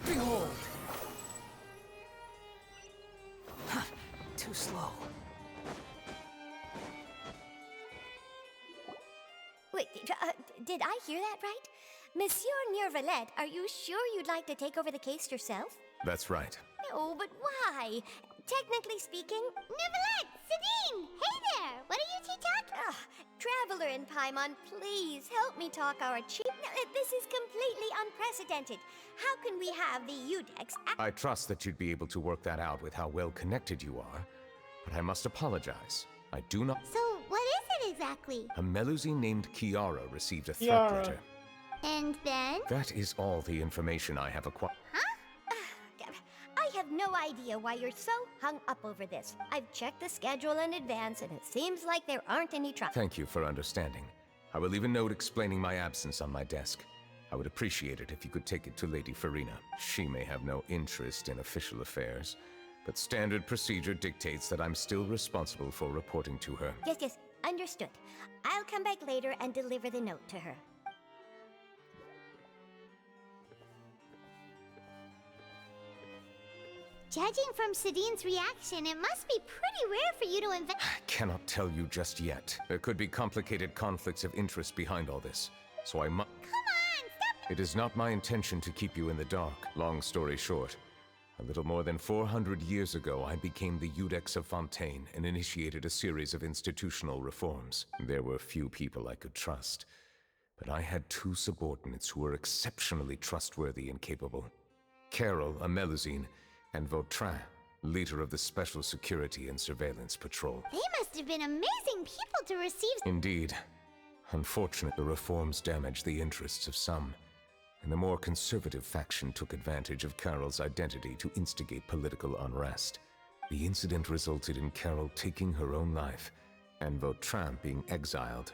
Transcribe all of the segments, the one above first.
Behold! Too slow. Wait, did I hear that right? Monsieur Neuvillete, are you sure you'd like to take over the case yourself? That's right. No, but why? Technically speaking... Neuvillete! Sidine! Hey there! What are you two talking? Traveler in Paimon, please help me talk our chief... No, this is completely unprecedented. How can we have the Udex... I trust that you'd be able to work that out with how well connected you are, but I must apologize. I do not... So, what is it exactly? A Melusine named Kiara received a threat Kiara. letter. And then? That is all the information I have acquired. I have no idea why you're so hung up over this. I've checked the schedule in advance, and it seems like there aren't any trouble. Thank you for understanding. I will leave a note explaining my absence on my desk. I would appreciate it if you could take it to Lady Farina. She may have no interest in official affairs, but standard procedure dictates that I'm still responsible for reporting to her. Yes, understood. I'll come back later and deliver the note to her. Judging from Sidine's reaction, it must be pretty rare for you to invent. I cannot tell you just yet. There could be complicated conflicts of interest behind all this, so I must... Come on, stop! It is not my intention to keep you in the dark. Long story short, a little more than 400 years ago, I became the Udex of Fontaine and initiated a series of institutional reforms. There were few people I could trust, but I had two subordinates who were exceptionally trustworthy and capable. Carol, a Melusine, and Vautrin, leader of the Special Security and Surveillance Patrol. They must have been amazing people to receive. Indeed. Unfortunately, the reforms damaged the interests of some, and the more conservative faction took advantage of Carol's identity to instigate political unrest. The incident resulted in Carol taking her own life, and Vautrin being exiled.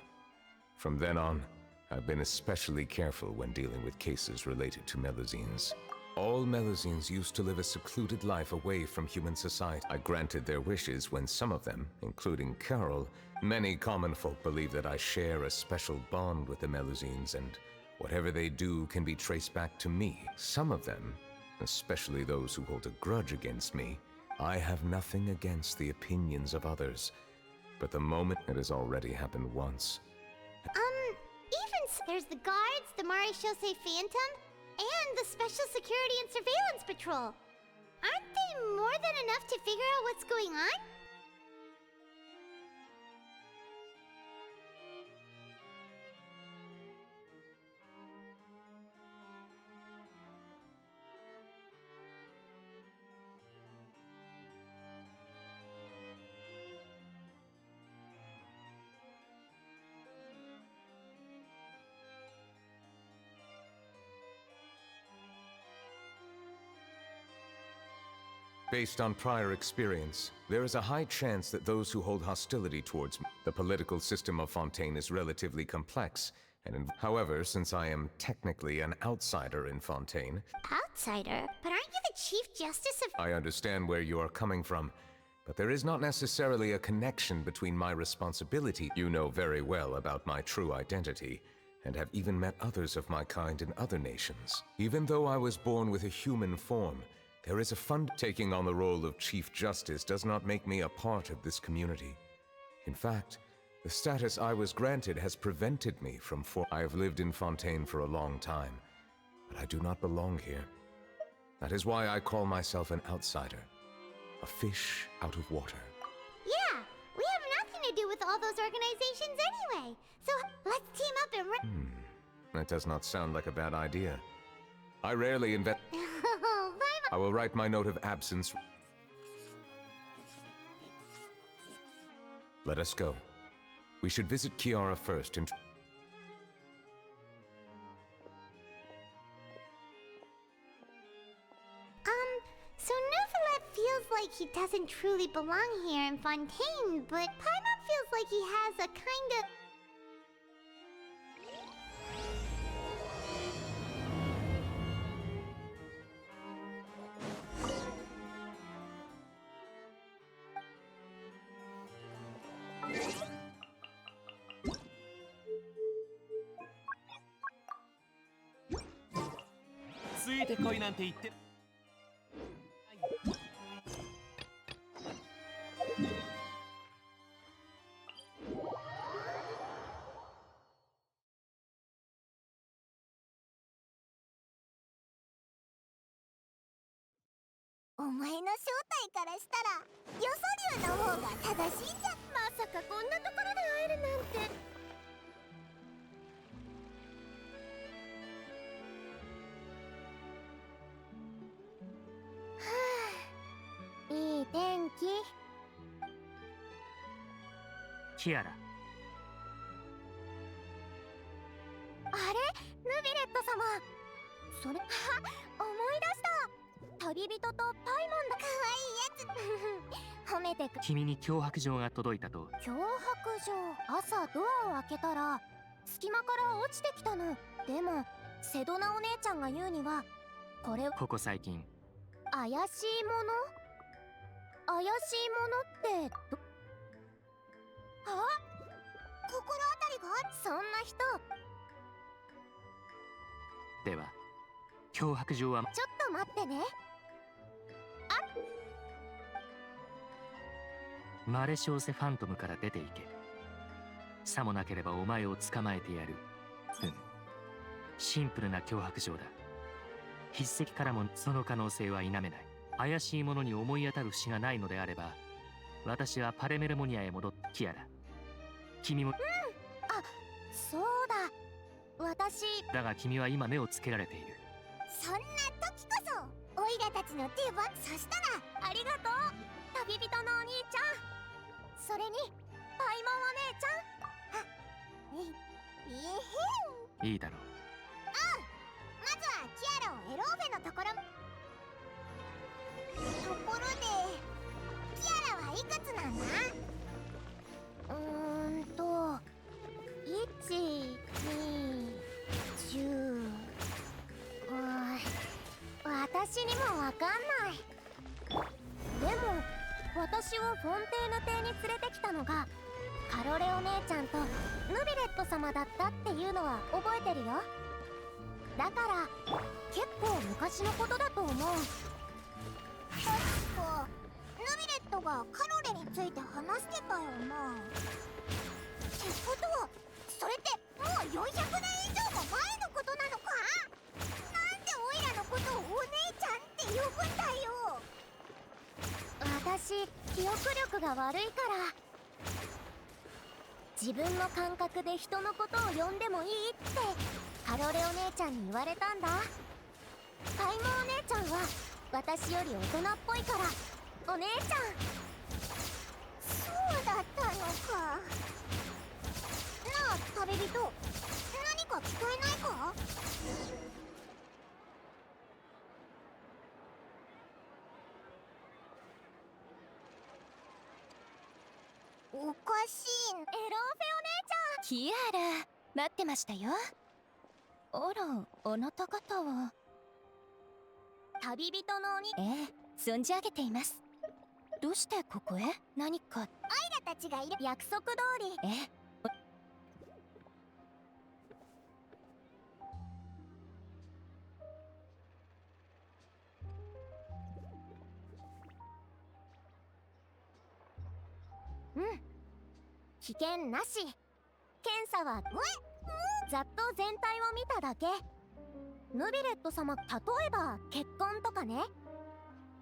From then on, I've been especially careful when dealing with cases related to Melusines. All Melusines used to live a secluded life away from human society. I granted their wishes when some of them, including Carol, many common folk believe that I share a special bond with the Melusines, and whatever they do can be traced back to me. Some of them, especially those who hold a grudge against me, I have nothing against the opinions of others. But the moment it has already happened once. There's the guards, the Marechaussee Phantom, and the Special Security and Surveillance Patrol. Aren't they more than enough to figure out what's going on? Based on prior experience, there is a high chance that those who hold hostility towards me. The political system of Fontaine is relatively complex, and however, since I am technically an outsider in Fontaine... Outsider? But aren't you the Chief Justice of... I understand where you are coming from, but there is not necessarily a connection between my responsibility. You know very well about my true identity, and have even met others of my kind in other nations. Even though I was born with a human form, there is a taking on the role of Chief Justice does not make me a part of this community. In fact, the status I was granted has prevented me from I have lived in Fontaine for a long time, but I do not belong here. That is why I call myself an outsider. A fish out of water. Yeah, we have nothing to do with all those organizations anyway. So let's team up and That does not sound like a bad idea. I rarely invent... I will write my note of absence. Let us go. We should visit Kiara first and... So Neuvillete feels like he doesn't truly belong here in Fontaine, but Paimon feels like he has a kind of... ついてこいなんて言って。お前の正体からしたらよそ流の方が正しいんじゃ。まさかこんなところで会えるなんて。はあ、いい天気。キアラ。あれ、ヌビレット様。それ、あ、思い出した。旅人とパイモンだ。かわいいやつ。褒めてく。君に脅迫状が届いたと。脅迫状。朝ドアを開けたら隙間から落ちてきたの。でもセドナお姉ちゃんが言うにはこれここ最近怪しいもの。怪しいものってあ、心当たりが。そんな人。では脅迫状は。ちょっと待ってね。マレショーセファントムから出ていけ。さもなければお前を捕まえてやる。シンプルな脅迫状だ。筆跡からもその可能性は否めない。怪しいものに思い当たる節がないのであれば、私はパレメルモニアへ戻って。キアラ、君も。あ、そうだ。私。だが君は今目をつけられている。そんな時こそオイラたちの出番。そしたらありがとう旅人のお兄ちゃん。それにパイモンお姉ちゃん。あ、いいだろう。まずはキアラをエローベのところ。ところでキアラはいくつなんだ。1、2、10。私にもわかんない。でも私をフォンテーヌ邸に連れてきたのがカロレお姉ちゃんとヌビレット様だったっていうのは覚えてるよ。だから結構昔のことだと思う。確かヌビレットがカロレについて話してたよな。ってことはそれってもう400年以上も前のことなのか。なんでオイラのことをお姉ちゃんって呼ぶんだよ。私記憶力が悪いから自分の感覚で人のことを呼んでもいいってカロレお姉ちゃんに言われたんだ。パイモお姉ちゃんは私より大人っぽいからお姉ちゃん。そうだったのか。なあ旅人、何か聞こえないか。おかしい。エローフェお姉ちゃん。キアラ、待ってましたよ。あら、あなた方は。旅人の鬼。存じ上げています。どうしてここへ。何か。オイラたちがいる約束通り。危険なし。検査はざっと全体を見ただけ。ヌビレット様、例えば結婚とかね。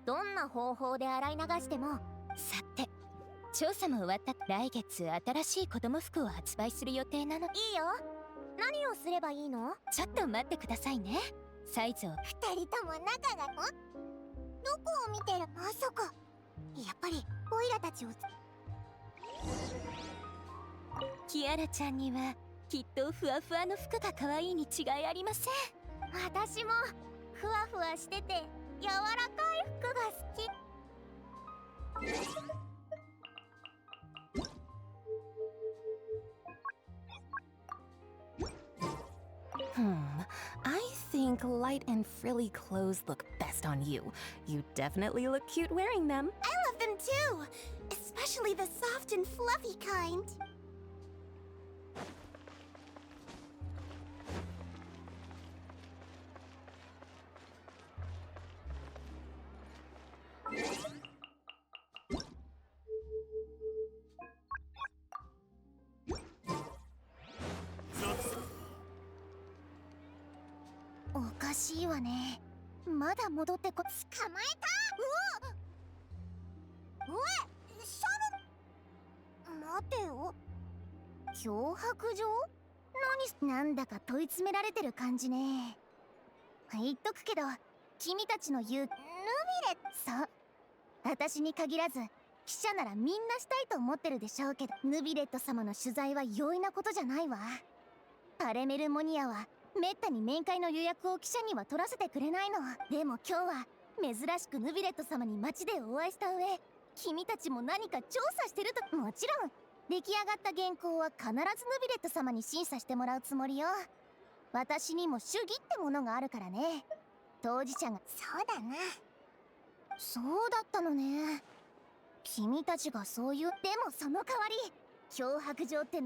どんな方法で洗い流しても。さて、調査も終わった。来月新しい子供服を発売する予定なの。いいよ。何をすればいいの。ちょっと待ってくださいね。サイズを。2人とも仲が。どこを見てる。まさかやっぱりオイラたちを。キアラちゃんにはきっとふわふわの服が可愛いに違いありません。私もふわふわしてて柔らかい服が好き。I think light and frilly clothes look best on you. You definitely look cute wearing them. I love them too, especially the soft and fluffy kind. おかしいわね。まだ戻ってこ。捕まえた。おいシャル。待てよ。脅迫状？なんだか問い詰められてる感じね。言っとくけど、君たちの言うヌビレそう、私に限らず記者ならみんなしたいと思ってるでしょうけど、ヌビレット様の取材は容易なことじゃないわ。パレメルモニアはめったに面会の予約を記者には取らせてくれないの。でも今日は珍しくヌビレット様に街でお会いした上、君たちも何か調査してると。もちろん出来上がった原稿は必ずヌビレット様に審査してもらうつもりよ。私にも主義ってものがあるからね。当事者が。そうだな。そうだったのね。君たちがそういう。でもその代わり脅迫状って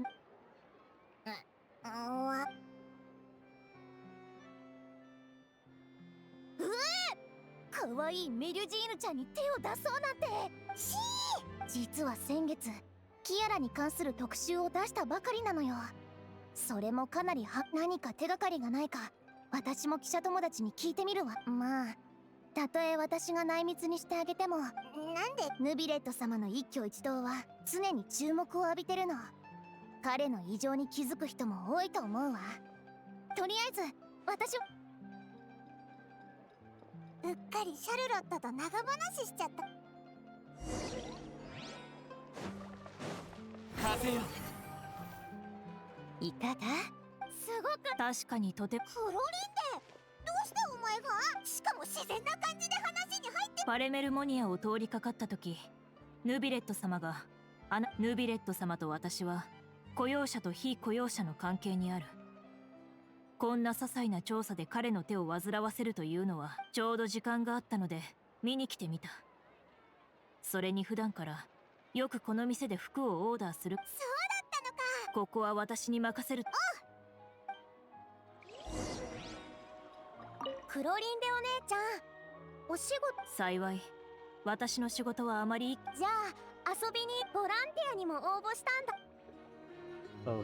かわいいメリュジーヌちゃんに手を出そうなんて。実は先月キアラに関する特集を出したばかりなのよ。それもかなり何か手がかりがないか私も記者友達に聞いてみるわ。まあたとえ私が内密にしてあげても、なんでヌビレット様の一挙一動は常に注目を浴びてるの。彼の異常に気づく人も多いと思うわ。とりあえず私うっかりシャルロットと長話しちゃった。風よ。いかが？すごく。確かにとて。フロリンデ、どうしてお前が？しかも自然な感じで話に入って。パレメルモニアを通りかかった時、ヌビレット様がヌビレット様と私は雇用者と非雇用者の関係にある。こんな些細な調査で彼の手を煩わせるというのはちょうど時間があったので見に来てみた。それに普段からよくこの店で服をオーダーする。そうだったのか。ここは私に任せる。クロリンデお姉ちゃん、お仕事。幸い私の仕事はあまり。じゃあ遊びにボランティアにも応募したんだ。天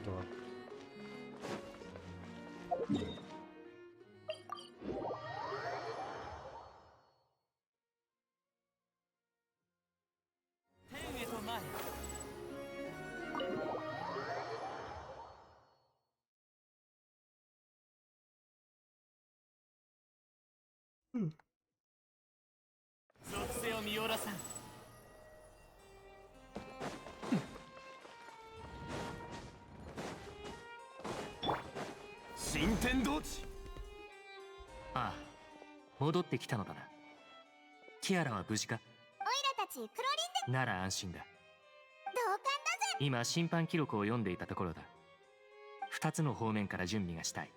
へと前。属性を見下ろさん。新天道地。ああ、戻ってきたのだな。キアラは無事か？オイラたちクロリンデ。なら安心だ。同感だぜ。今審判記録を読んでいたところだ。2つの方面から準備がしたい。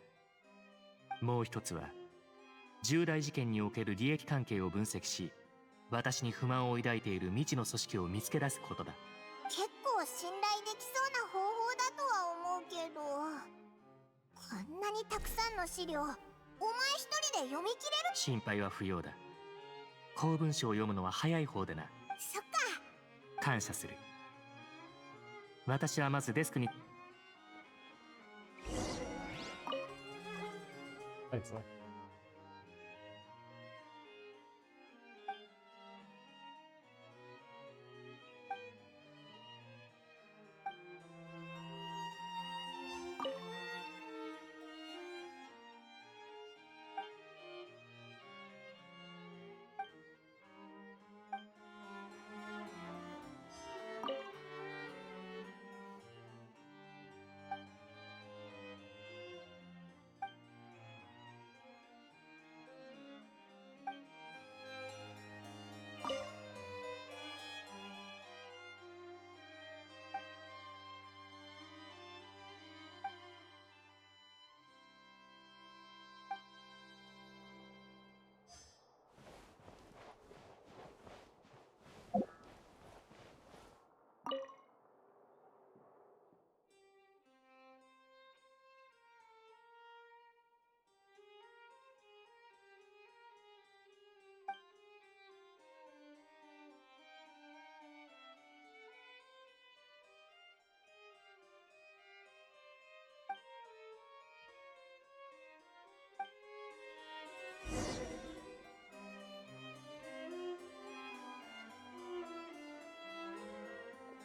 もう一つは重大事件における利益関係を分析し、私に不満を抱いている未知の組織を見つけ出すことだ。結構信頼できそうな方法だとは思うけど、こんなにたくさんの資料、お前一人で読み切れる？心配は不要だ。公文書を読むのは早い方でな。そっか。感謝する。私はまずデスクに。あいつは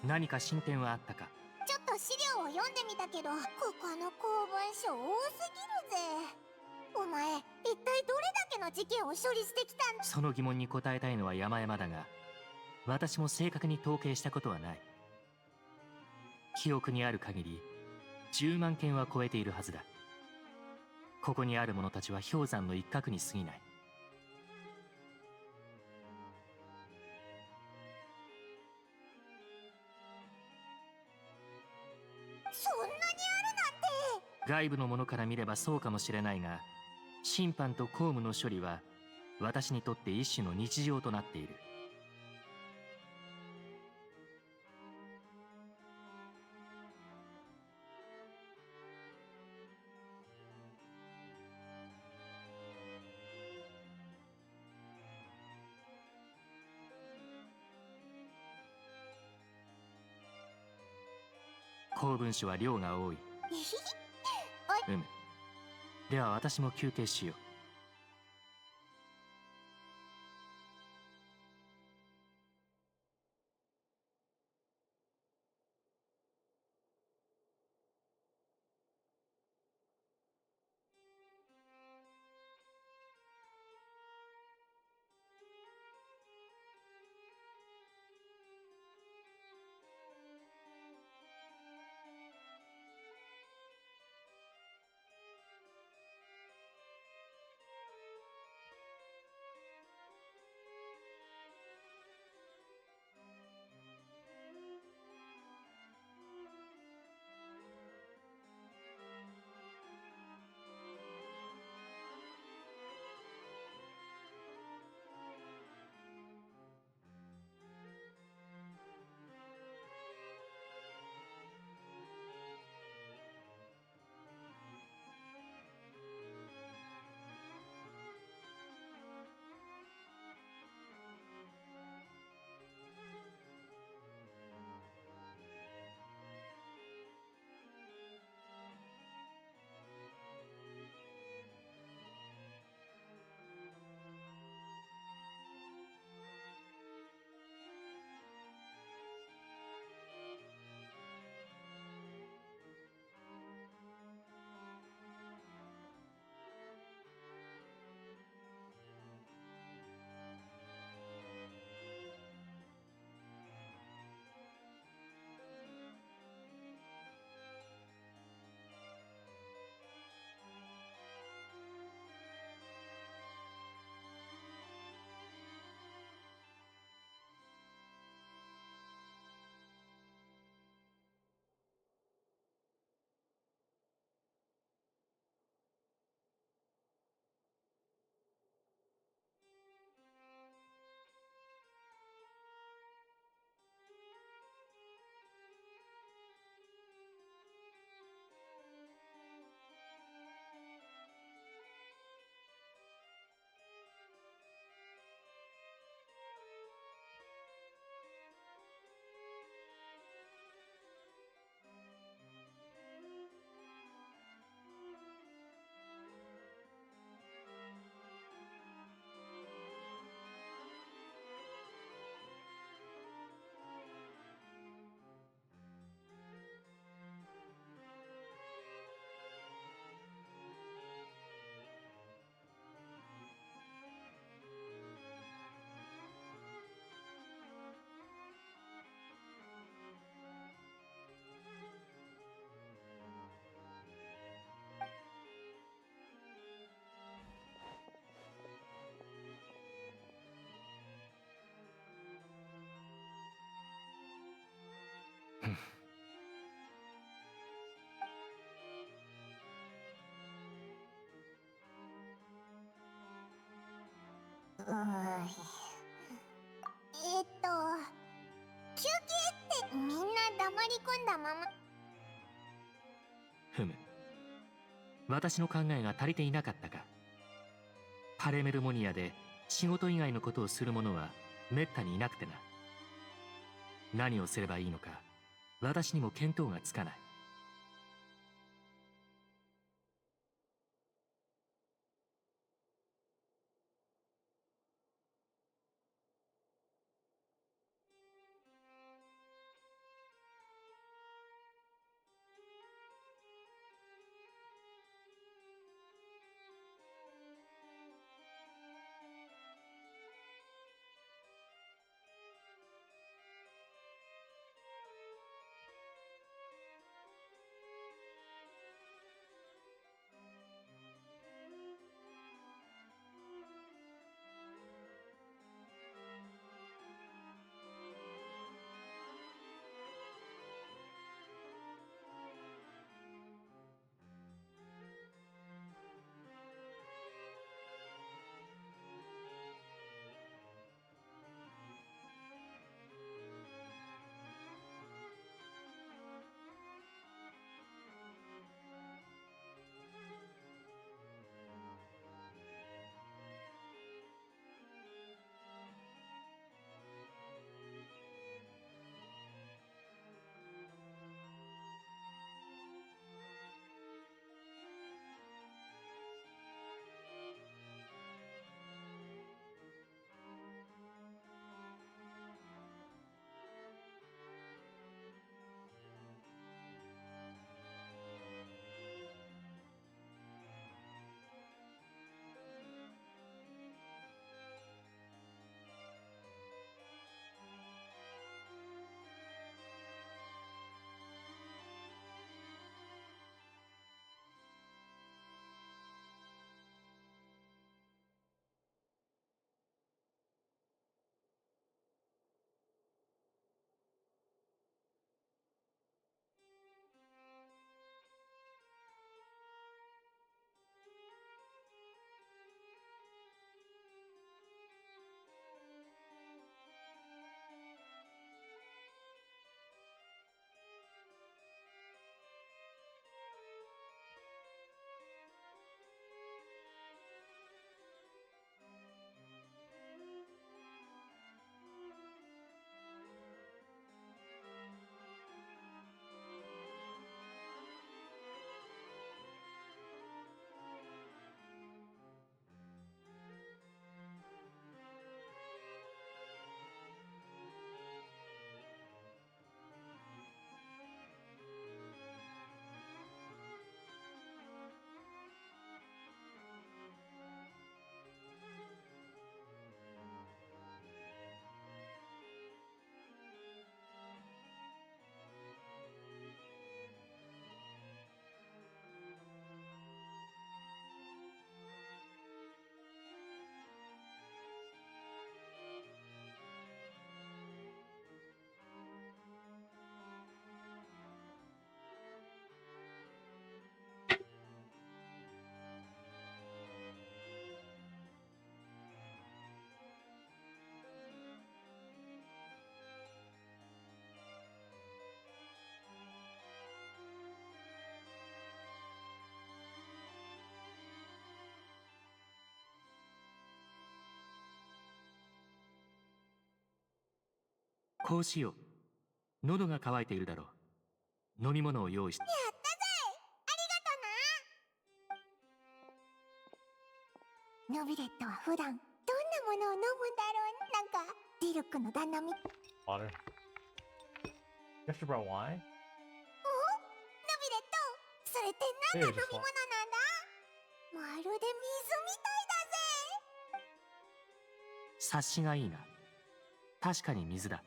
何か進展はあったか？ちょっと資料を読んでみたけど、ここの公文書多すぎるぜ。お前、一体どれだけの事件を処理してきたんだ。その疑問に答えたいのは山々だが、私も正確に統計したことはない。記憶にある限り10万件は超えているはずだ。ここにある者たちは氷山の一角に過ぎない。そんなにあるなんて。外部の者から見ればそうかもしれないが、審判と公務の処理は私にとって一種の日常となっている。公文書は量が多い。では私も休憩しよう。休憩ってみんな黙り込んだまま。ふむ。私の考えが足りていなかったか。パレメルモニアで仕事以外のことをする者はめったにいなくてな。何をすればいいのか私にも見当がつかない。こうしよう。喉が渇いているだろう。飲み物を用意して。やったぜ。ありがとな。ノビレットは普段どんなものを飲むんだろう。なんかディルクの旦那み。 Water. You have to brought wine? ノビレット、それって何の飲み物なんだ？まるで水みたいだぜ。察しがいいな。確かに水だ。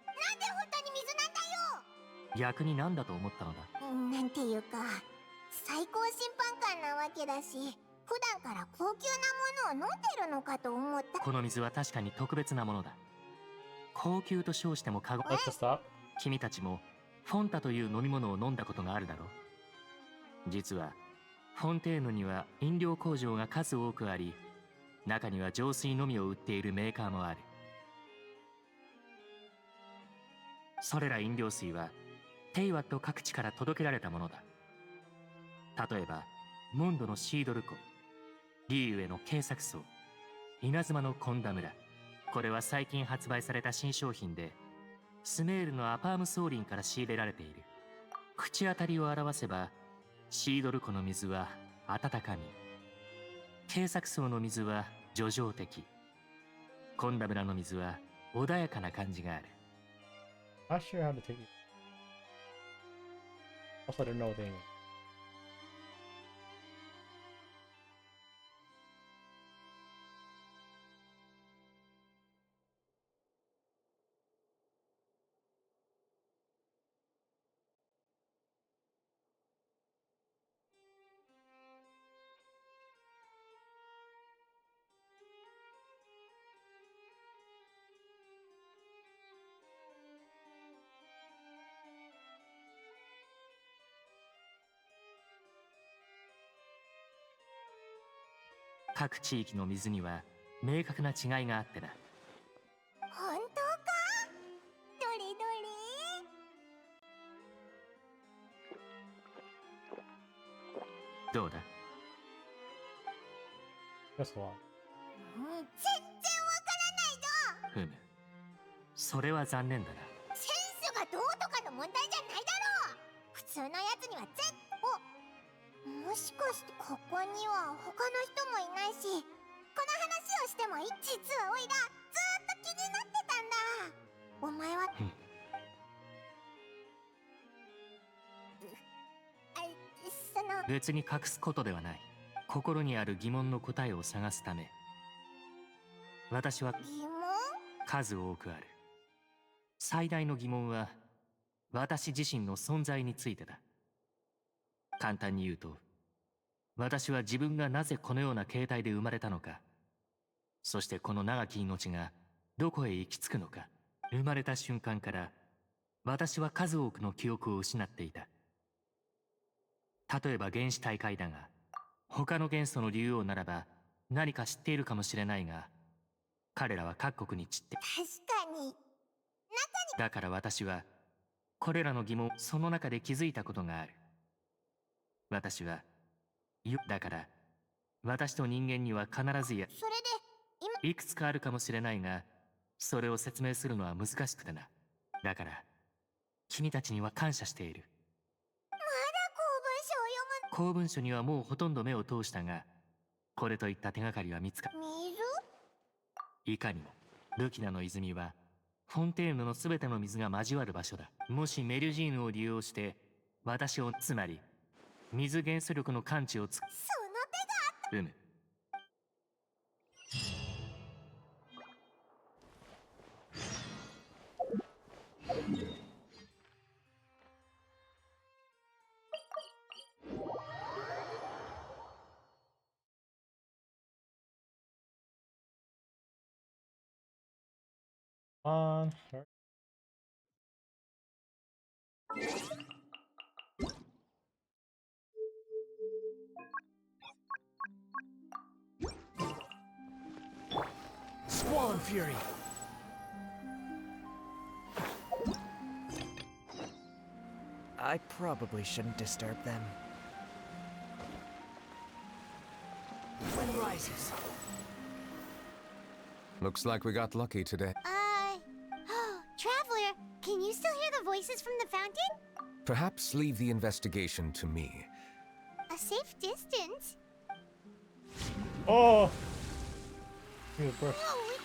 なんで本当に水なんだよ。逆に何だと思ったのだ。なんていうか、最高審判官なわけだし、普段から高級なものを飲んでるのかと思った。この水は確かに特別なものだ。高級と称しても過言。 Let's just stop. 君たちもフォンタという飲み物を飲んだことがあるだろう。実はフォンテーヌには飲料工場が数多くあり、中には浄水のみを売っているメーカーもある。それら飲料水はテイワット各地から届けられたものだ。例えばモンドのシードル湖、リーウェのケイサクソウ、稲妻のコンダ村。これは最近発売された新商品で、スメールのアパームソーリンから仕入れられている。口当たりを表せば、シードル湖の水は温かみ、ケイサクソウの水は叙情的、コンダ村の水は穏やかな感じがある。 Not sure how to take it. Also, I don't know what they mean.各地域の水には明確な違いがあってな。本当か？どれどれ？どうだ？ Just one. 全然わからないぞ。ふむ。それは残念だな。センスがどうとかの問題じゃないだろう。普通のやつにはもしかしてここには他の人もいないし、この話をしても実はおいらずーっと気になってたんだ。お前はその別に隠すことではない。心にある疑問の答えを探すため、私は疑問？数多くある。最大の疑問は私自身の存在についてだ。簡単に言うと、私は自分がなぜこのような形態で生まれたのか、そしてこの長き命がどこへ行き着くのか。生まれた瞬間から私は数多くの記憶を失っていた。例えば原始大海だが、他の元素の竜王ならば何か知っているかもしれないが、彼らは各国に散って。確かに。だから私はこれらの疑問、その中で気づいたことがある。私はだから私と人間には必ずそれでいくつかあるかもしれないが、それを説明するのは難しくてな。だから君たちには感謝している。まだ公文書を読む。公文書にはもうほとんど目を通したが、これといった手がかりは見つかる。水？いかにもルキナの泉はフォンテーヌのすべての水が交わる場所だ。もしメリュジーヌを利用して私を、つまり水元素力の感知をその手が。うむ。On. Squall Fury! I probably shouldn't disturb them. Wind rises. Looks like we got lucky today. Traveler, can you still hear the voices from the fountain? Perhaps leave the investigation to me. A safe distance? Oh! He was burst. Oh, it's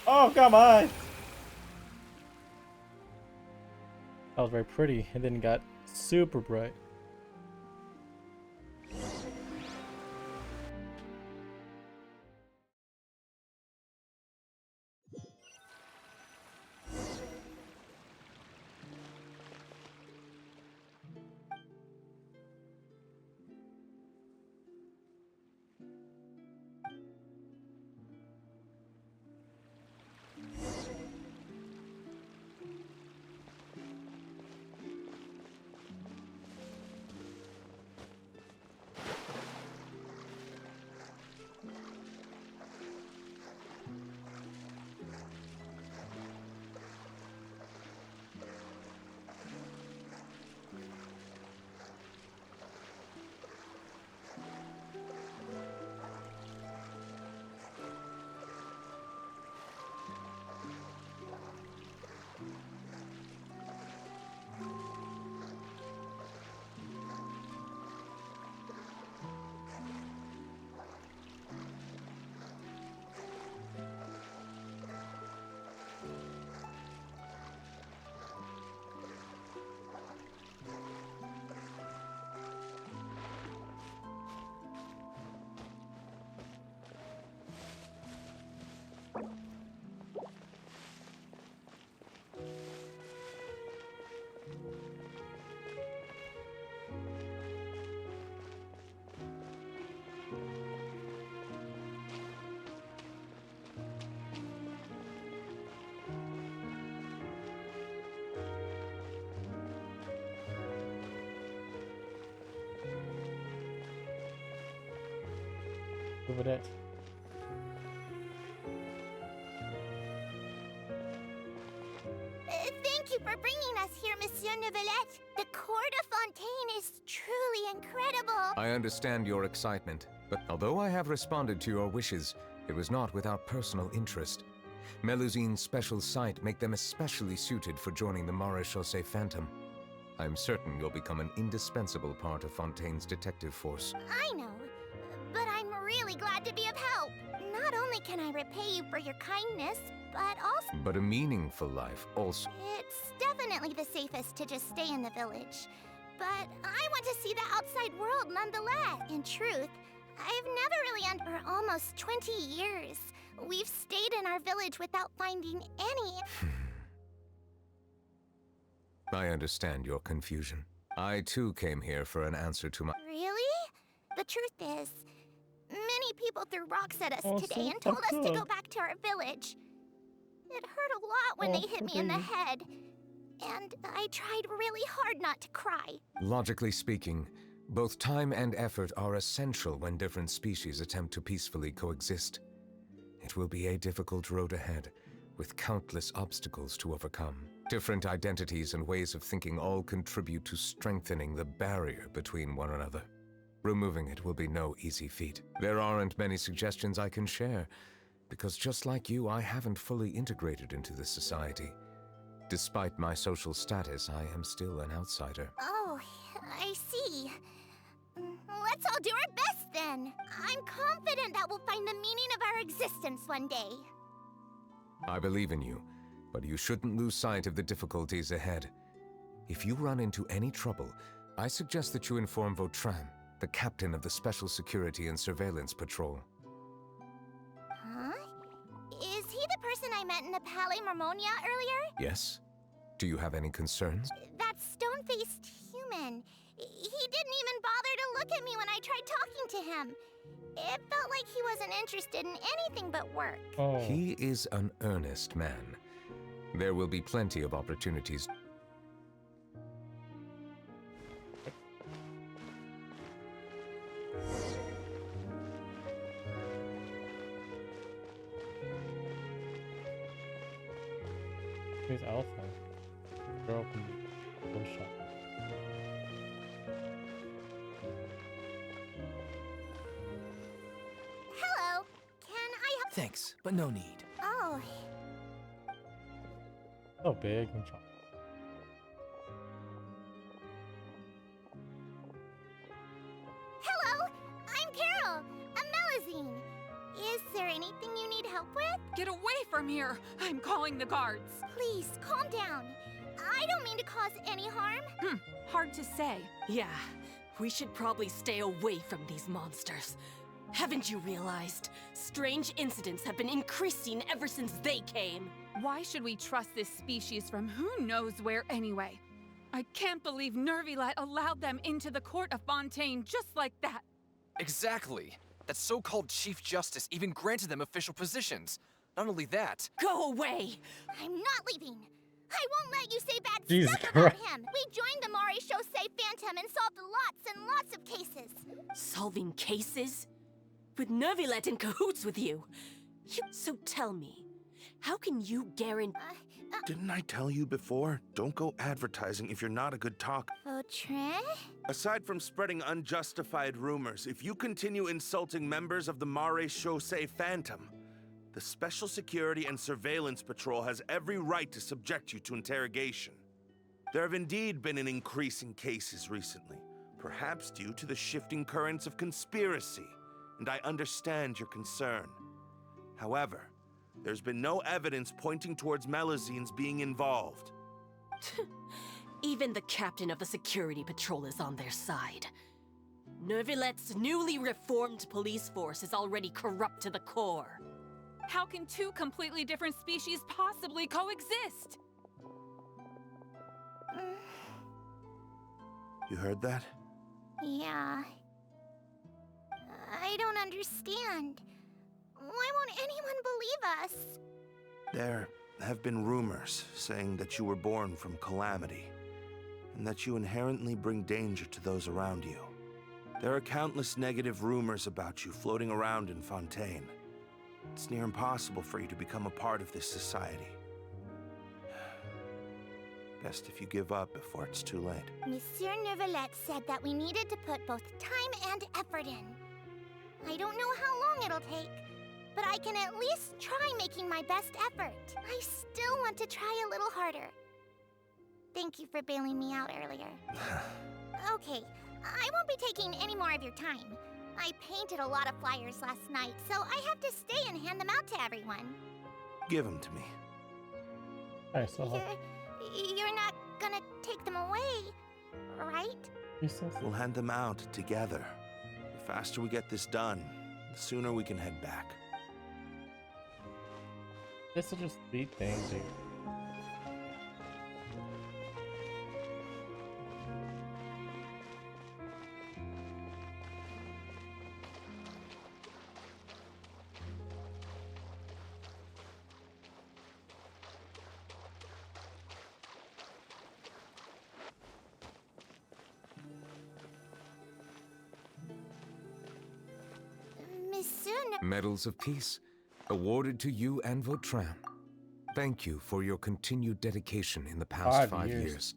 glowing! Oh, come on! That was very pretty, and then got super bright. Neuvillete. Thank you for bringing us here, Monsieur Neuvillete. The court of Fontaine is truly incredible. I understand your excitement, but although I have responded to your wishes, it was not without personal interest. Melusine's special sight make them especially suited for joining the Maréchaussée Phantom. I'm certain you'll become an indispensable part of Fontaine's detective force. I know, but I'm really glad to be of help. Not only can I repay you for your kindness, but also... But a meaningful life also. It's definitely the safest to just stay in the village. But I want to see the outside world nonetheless. In truth, I've never really for almost 20 years. We've stayed in our village without finding any... I understand your confusion. I too came here for an answer to my... Really? The truth is, many people threw rocks at us Oh, today so and told us to fucked go up. back to our village. It hurt a lot when Oh, they hit me poor in the baby. head. And I tried really hard not to cry. Logically speaking, both time and effort are essential when different species attempt to peacefully coexist. It will be a difficult road ahead, with countless obstacles to overcome. Different identities and ways of thinking all contribute to strengthening the barrier between one another. Removing it will be no easy feat. There aren't many suggestions I can share, because just like you, I haven't fully integrated into this society. Despite my social status, I am still an outsider. Oh, I see. Let's all do our best then. I'm confident that we'll find the meaning of our existence one day. I believe in you, but you shouldn't lose sight of the difficulties ahead. If you run into any trouble, I suggest that you inform Vautrin, the captain of the Special Security and Surveillance Patrol. Huh? Is he the person I met in the Palais Marmonia earlier? Yes? Do you have any concerns? That stone-faced human. He didn't even bother to look at me when I tried talking to him. It felt like he wasn't interested in anything but work. Oh. He is an earnest man. There will be plenty of opportunities. Who's Alpha? Girl can go shot. Hello! Thanks, but no need. Oh, So big and chunky. hello! I'm Carol, a Melazine. Is there anything you need help with? Get away from here! I'm calling the guards. Please, calm down. I don't mean to cause any harm. Hard to say. Yeah, we should probably stay away from these monsters. Haven't you realized? Strange incidents have been increasing ever since they came. Why should we trust this species from who knows where anyway? I can't believe Neuvillete allowed them into the court of Fontaine just like that. Exactly. That so-called Chief Justice even granted them official positions. Not only that... Go away! I'm not leaving. I won't let you say bad Jesus stuff about Christ. him. We joined the Mare Chaussee Phantom and solved lots and lots of cases. Solving cases? With Neuvillete in cahoots with you? So tell me, how can you guarantee... Didn't I tell you before? Don't go advertising if you're not a good talker. Vautrin? Aside from spreading unjustified rumors, if you continue insulting members of the Mare Chaussee Phantom, the Special Security and Surveillance Patrol has every right to subject you to interrogation. There have indeed been an increase in cases recently, perhaps due to the shifting currents of conspiracy, and I understand your concern. However, there's been no evidence pointing towards Melazines being involved. Even the captain of the security patrol is on their side. Neuvillette's newly reformed police force is already corrupt to the core. How can two completely different species possibly coexist? You heard that? Yeah. I don't understand. Why won't anyone believe us? There have been rumors saying that you were born from calamity, and that you inherently bring danger to those around you. There are countless negative rumors about you floating around in Fontaine. It's near impossible for you to become a part of this society. Best if you give up before it's too late. Monsieur Neuvillete said that we needed to put both time and effort in. I don't know how long it'll take, but I can at least try making my best effort. I still want to try a little harder. Thank you for bailing me out earlier. Okay, I won't be taking any more of your time. I painted a lot of flyers last night, so I have to stay and hand them out to everyone. Give them to me. Alright, so You're not gonna take them away, right? We'll hand them out together. The faster we get this done, the sooner we can head back. This is just sweet thing, dude. Monsieur Medals of Peace, awarded to you and Vautrin. Thank you for your continued dedication in the past 5 years.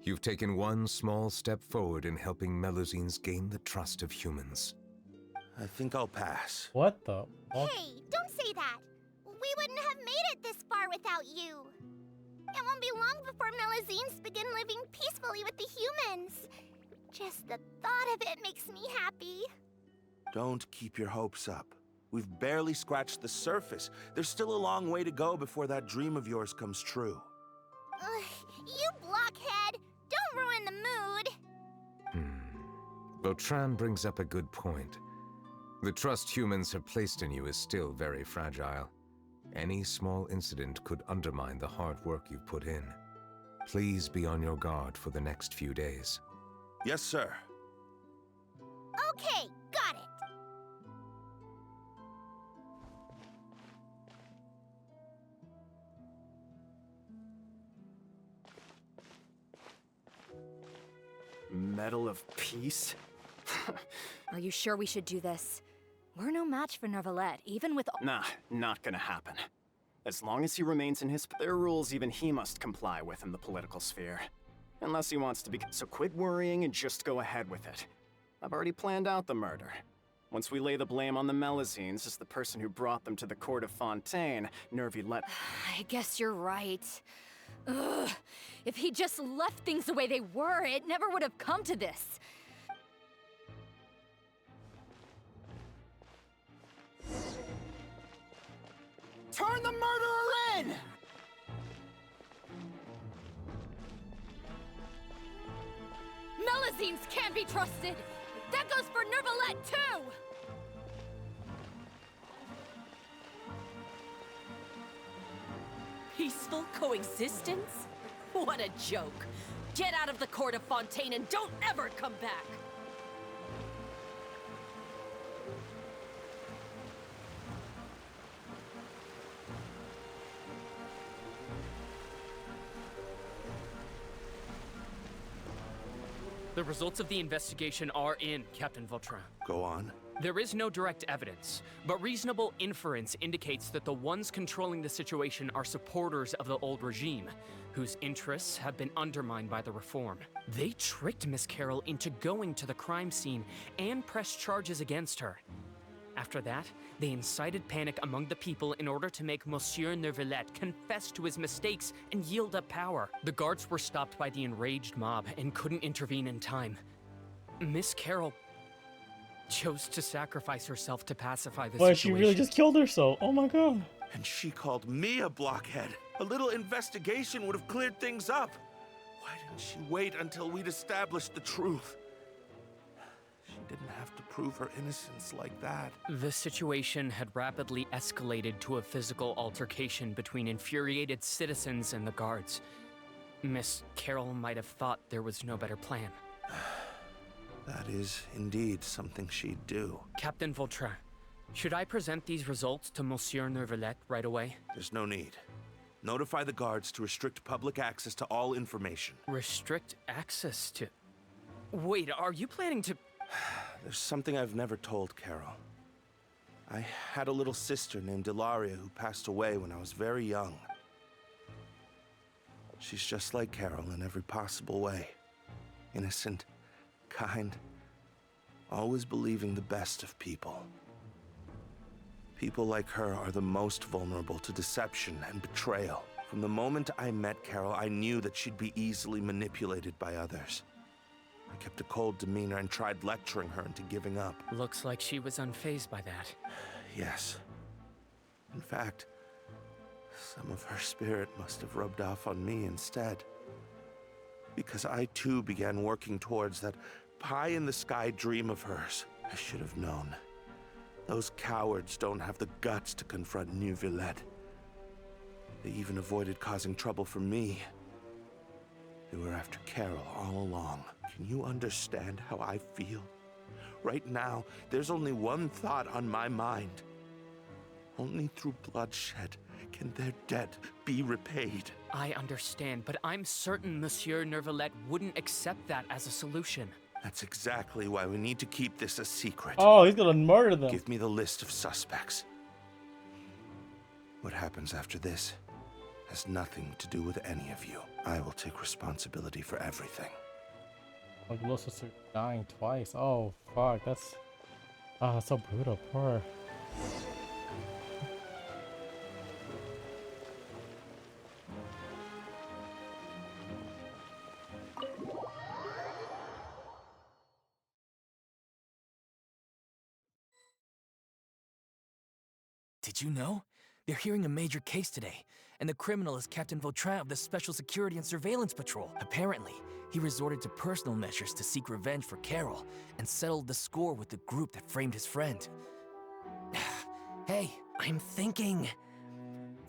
You've taken one small step forward in helping Melazines gain the trust of humans. I think I'll pass. What the? What? Hey, don't say that. We wouldn't have made it this far without you. It won't be long before Melazines begin living peacefully with the humans. Just the thought of it makes me happy. Don't keep your hopes up. We've barely scratched the surface. There's still a long way to go before that dream of yours comes true. You blockhead! Don't ruin the mood! Vautrin brings up a good point. The trust humans have placed in you is still very fragile. Any small incident could undermine the hard work you've put in. Please be on your guard for the next few days. Yes, sir. Okay, got it. Medal of Peace? Are you sure we should do this? We're no match for Neuvillete, even with all— Nah, not gonna happen. As long as he remains in his— There are rules even he must comply with in the political sphere. Unless he wants to be— So quit worrying and just go ahead with it. I've already planned out the murder. Once we lay the blame on the Melazines as the person who brought them to the court of Fontaine, Neuvillete... I guess you're right. Ugh. If he just left things the way they were, it never would have come to this. Turn the murderer in! Melazines can't be trusted! That goes for Neuvillete, too! Peaceful coexistence? What a joke. Get out of the court of Fontaine and don't ever come back! The results of the investigation are in, Captain Vautrin. Go on. There is no direct evidence, but reasonable inference indicates that the ones controlling the situation are supporters of the old regime, whose interests have been undermined by the reform. They tricked Miss Carroll into going to the crime scene and pressed charges against her. After that, they incited panic among the people in order to make Monsieur Neuvillete confess to his mistakes and yield up power. The guards were stopped by the enraged mob and couldn't intervene in time. Miss Carroll chose to sacrifice herself to pacify the Why, situation. she really just killed herself? Oh my god. And she called me a blockhead. A little investigation would have cleared things up. Why didn't she wait until we'd established the truth? She didn't have to prove her innocence like that. The situation had rapidly escalated to a physical altercation between infuriated citizens and the guards. Miss Carroll might have thought there was no better plan. That is indeed something she'd do. Captain Vautrin, should I present these results to Monsieur Neuvillete right away? There's no need. Notify the guards to restrict public access to all information. Restrict access to... Wait, are you planning to... There's something I've never told Carol. I had a little sister named Ilaria who passed away when I was very young. She's just like Carol in every possible way. Innocent, kind, always believing the best of people. People like her are the most vulnerable to deception and betrayal. From the moment I met Carol, I knew that she'd be easily manipulated by others. I kept a cold demeanor and tried lecturing her into giving up. Looks like she was unfazed by that. Yes. In fact, some of her spirit must have rubbed off on me instead. Because I too began working towards that pie-in-the-sky dream of hers. I should have known. Those cowards don't have the guts to confront Neuvillete. They even avoided causing trouble for me. They were after Carol all along. Can you understand how I feel? Right now, there's only one thought on my mind. Only through bloodshed can their debt be repaid. I understand, but I'm certain Monsieur Neuvillete wouldn't accept that as a solution. That's exactly why we need to keep this a secret. Oh, he's gonna murder them. Give me the list of suspects. What happens after this has nothing to do with any of you. I will take responsibility for everything. Like little sister dying twice. Oh fuck, that's so brutal. Poor. Did you know? They're hearing a major case today, and the criminal is Captain Vautrin of the Special Security and Surveillance Patrol. Apparently, he resorted to personal measures to seek revenge for Carol and settled the score with the group that framed his friend. Hey, I'm thinking...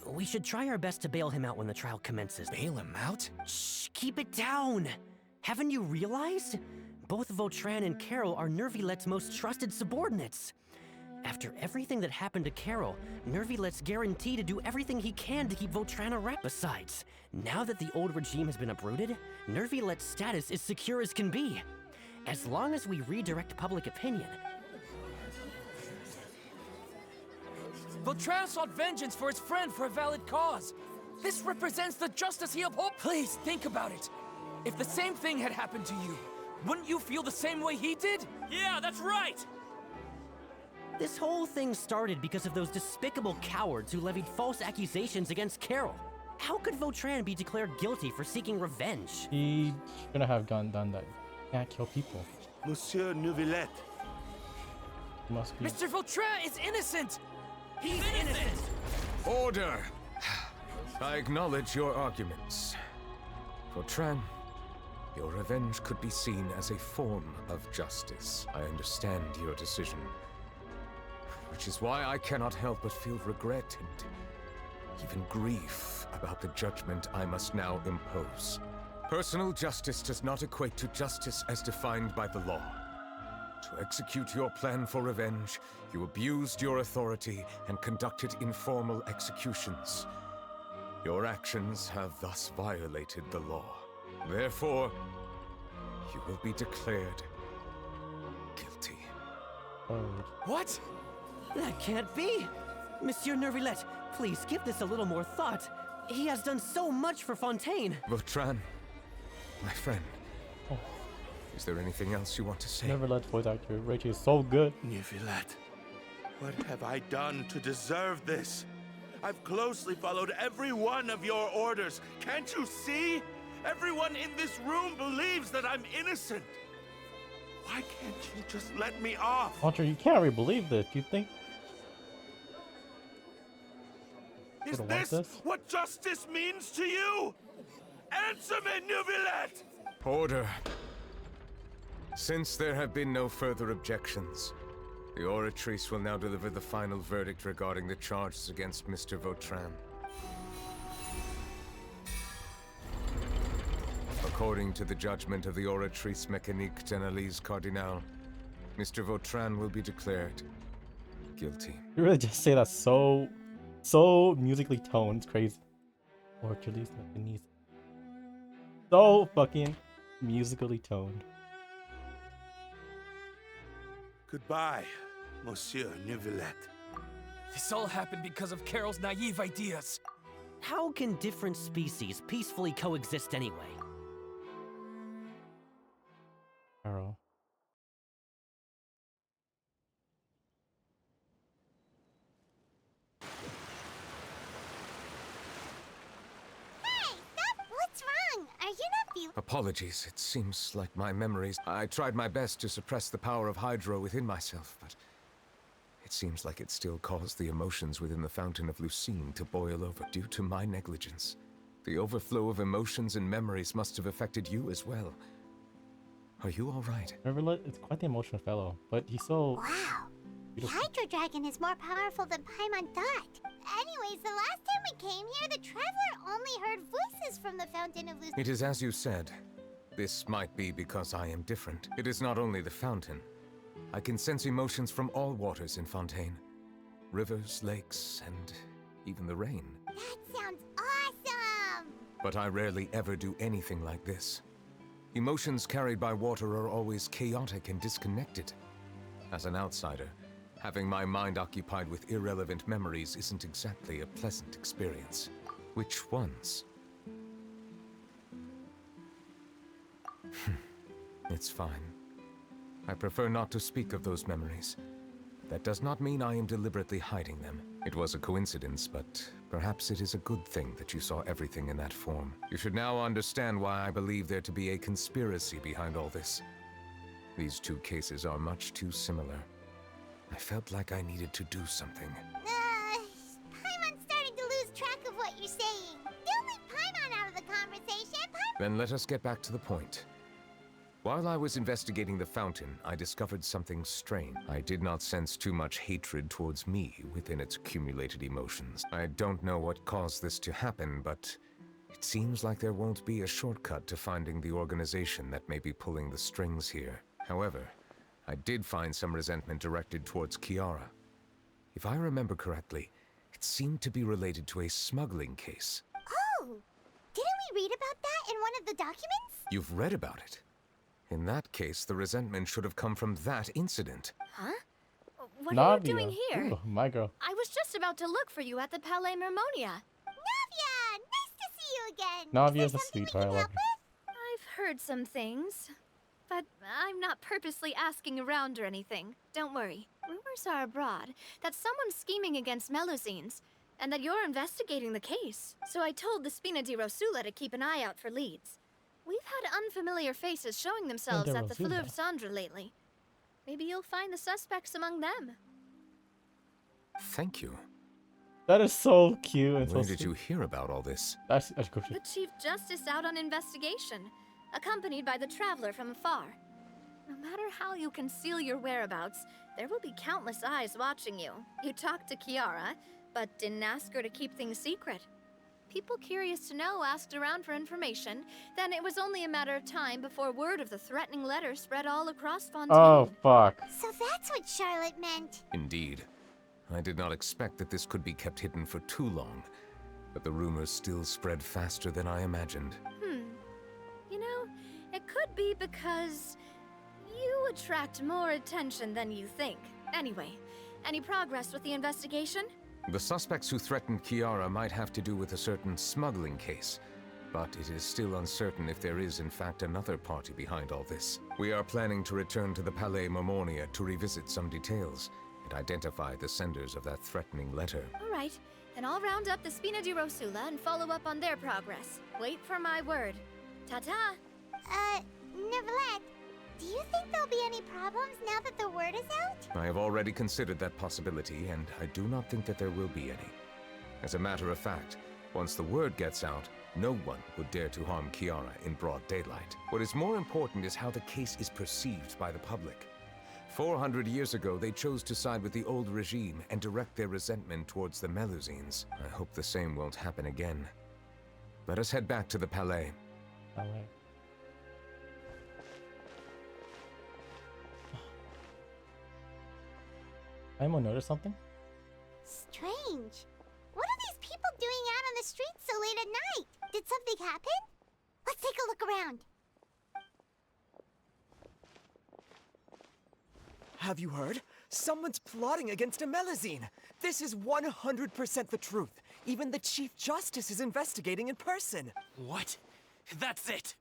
we should try our best to bail him out when the trial commences. Bail him out? Shh, keep it down! Haven't you realized? Both Vautrin and Carol are Neuvillette's most trusted subordinates. After everything that happened to Carol, Neuvillette's guaranteed to do everything he can to keep Vautrin around. Besides, now that the old regime has been uprooted, Neuvillette's status is secure as can be. As long as we redirect public opinion... Vautrin sought vengeance for his friend for a valid cause. This represents the justice he upholds. Please, think about it. If the same thing had happened to you, wouldn't you feel the same way he did? Yeah, that's right! This whole thing started because of those despicable cowards who levied false accusations against Carol. How could Vautrin be declared guilty for seeking revenge? He shouldn't have done that. Can't kill people. Monsieur Neuvillete. Must be. Mr. Vautrin is innocent! He's innocent! Order! I acknowledge your arguments. Vautrin, your revenge could be seen as a form of justice. I understand your decision. Which is why I cannot help but feel regret and even grief about the judgment I must now impose. Personal justice does not equate to justice as defined by the law. To execute your plan for revenge, you abused your authority and conducted informal executions. Your actions have thus violated the law. Therefore, you will be declared guilty. What? That can't be! Monsieur Neuvillete, please give this a little more thought. He has done so much for Fontaine. Vautrin, my friend. Is there anything else you want to say? Neuvillete's voice actor, Rachel, is so good. Neuvillete, what have I done to deserve this? I've closely followed every one of your orders. Can't you see? Everyone in this room believes that I'm innocent. Why can't you just let me off? Hunter, you can't really believe this. You think? Is this what justice means to you? Answer me, Neuvillete! Order. Since there have been no further objections, the Oratrice will now deliver the final verdict regarding the charges against Mr. Vautrin. According to the judgment of the Oratrice Mécanique d'Analyse Cardinale, Mr. Vautrin will be declared guilty. You really just say that so musically toned. It's crazy. Oratrice Mécanique. So fucking musically toned. Goodbye, Monsieur Neuvillete. This all happened because of Carol's naive ideas. How can different species peacefully coexist anyway? Carol. Hey, what's wrong? Are you not feeling? Apologies, it seems like my memories. I tried my best to suppress the power of Hydro within myself, but it seems like it still caused the emotions within the Fountain of Lucine to boil over due to my negligence. The overflow of emotions and memories must have affected you as well. Are you all right? Neuvillete is quite the emotional fellow, but he's so... Wow. The Hydro Dragon is more powerful than Paimon thought. Anyways, the last time we came here, the Traveler only heard voices from the Fountain of Lucine. It is as you said. This might be because I am different. It is not only the fountain. I can sense emotions from all waters in Fontaine. Rivers, lakes, and even the rain. That sounds awesome! But I rarely ever do anything like this. Emotions carried by water are always chaotic and disconnected. As an outsider, having my mind occupied with irrelevant memories isn't exactly a pleasant experience. Which ones? It's fine. I prefer not to speak of those memories. That does not mean I am deliberately hiding them. It was a coincidence, but perhaps it is a good thing that you saw everything in that form. You should now understand why I believe there to be a conspiracy behind all this. These two cases are much too similar. I felt like I needed to do something. Paimon's starting to lose track of what you're saying. Don't leave Paimon out of the conversation. Then let us get back to the point. While I was investigating the fountain, I discovered something strange. I did not sense too much hatred towards me within its accumulated emotions. I don't know what caused this to happen, but it seems like there won't be a shortcut to finding the organization that may be pulling the strings here. However, I did find some resentment directed towards Kiara. If I remember correctly, it seemed to be related to a smuggling case. Oh! Didn't we read about that in one of the documents? You've read about it? In that case, the resentment should have come from that incident. Huh? What are you Navia. doing here? Ooh, my girl. I was just about to look for you at the Palais Mermonia. Navia! Nice to see you again! Navia's a sweetheart. I love her. I've heard some things. But I'm not purposely asking around or anything. Don't worry. Rumors are abroad that someone's scheming against Melusines, and that you're investigating the case. So I told the Spina di Rosula to keep an eye out for leads. We've had unfamiliar faces showing themselves at the Fleuve Cendre lately. Maybe you'll find the suspects among them. Thank you. That is so cute and so Where did sweet. you hear about all this? That's creepy. The Chief Justice out on investigation, accompanied by the Traveler from afar. No matter how you conceal your whereabouts, there will be countless eyes watching you. You talked to Kiara, but didn't ask her to keep things secret. People curious to know asked around for information, then it was only a matter of time before word of the threatening letter spread all across Fontaine. Oh, fuck. So that's what Charlotte meant. Indeed. I did not expect that this could be kept hidden for too long, but the rumors still spread faster than I imagined. You know, it could be because you attract more attention than you think. Anyway, any progress with the investigation? The suspects who threatened Kiara might have to do with a certain smuggling case, but it is still uncertain if there is in fact another party behind all this. We are planning to return to the Palais Marmonia to revisit some details and identify the senders of that threatening letter. All right, then I'll round up the Spina di Rosula and follow up on their progress. Wait for my word. Ta-ta! Neuvillete, do you think there'll be any problems now that the word is out? I have already considered that possibility, and I do not think that there will be any. As a matter of fact, once the word gets out, no one would dare to harm Kiara in broad daylight. What is more important is how the case is perceived by the public. 400 years ago, they chose to side with the old regime and direct their resentment towards the Melusines. I hope the same won't happen again. Let us head back to the Palais. Palais. Anyone notice something? Strange. What are these people doing out on the streets so late at night? Did something happen? Let's take a look around. Have you heard? Someone's plotting against a Melusine. This is 100% the truth. Even the Chief Justice is investigating in person. What? That's it!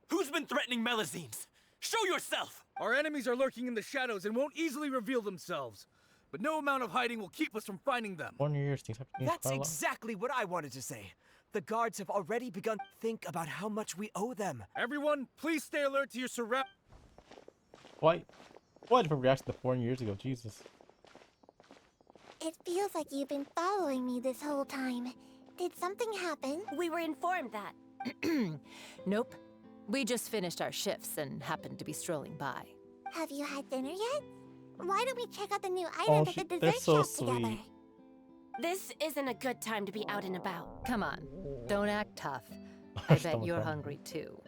Who's been threatening Melusines? Show yourself! Our enemies are lurking in the shadows and won't easily reveal themselves. But no amount of hiding will keep us from finding them. 1 year, things have changed. That's exactly what I wanted to say. The guards have already begun to think about how much we owe them. Everyone, please stay alert to your surround. What a different reaction to 4 years ago, Jesus. It feels like you've been following me this whole time. Did something happen? We were informed that. Nope. We just finished our shifts and happened to be strolling by. Have you had dinner yet? Why don't we check out the new items at the dessert shop together? This isn't a good time to be out and about. Come on, don't act tough. I bet you're hungry too.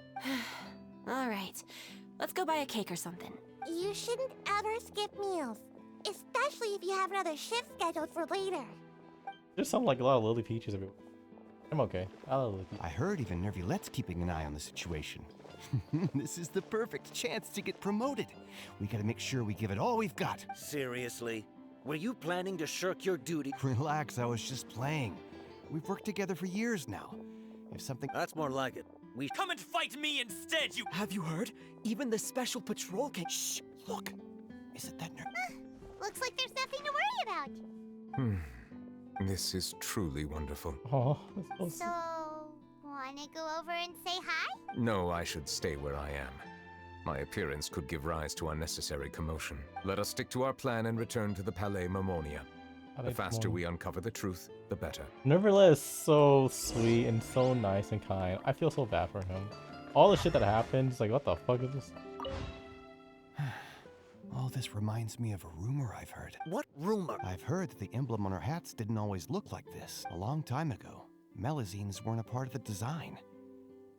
All right, let's go buy a cake or something. You shouldn't ever skip meals, especially if you have another shift scheduled for later. There's sound like a lot of Lily Peaches everywhere. I'm okay. I love Lily Peaches. I heard even Neuvillette's keeping an eye on the situation. This is the perfect chance to get promoted. We gotta make sure we give it all we've got. Seriously? Were you planning to shirk your duty? Relax, I was just playing. We've worked together for years now. If something... That's more like it. We... Come and fight me instead, you... Have you heard? Even the special patrol came... Shh! Look! Is it that Looks like there's nothing to worry about. This is truly wonderful. Oh, so, wanna go over and say hi? No, I should stay where I am. My appearance could give rise to unnecessary commotion. Let us stick to our plan and return to the Palais Marmonia. The faster we uncover the truth, the better. Neuvillete is so sweet and so nice and kind. I feel so bad for him. All the shit that happened, it's like, what the fuck is this? All this reminds me of a rumor I've heard. What rumor? I've heard that the emblem on our hats didn't always look like this. A long time ago, Melusines weren't a part of the design.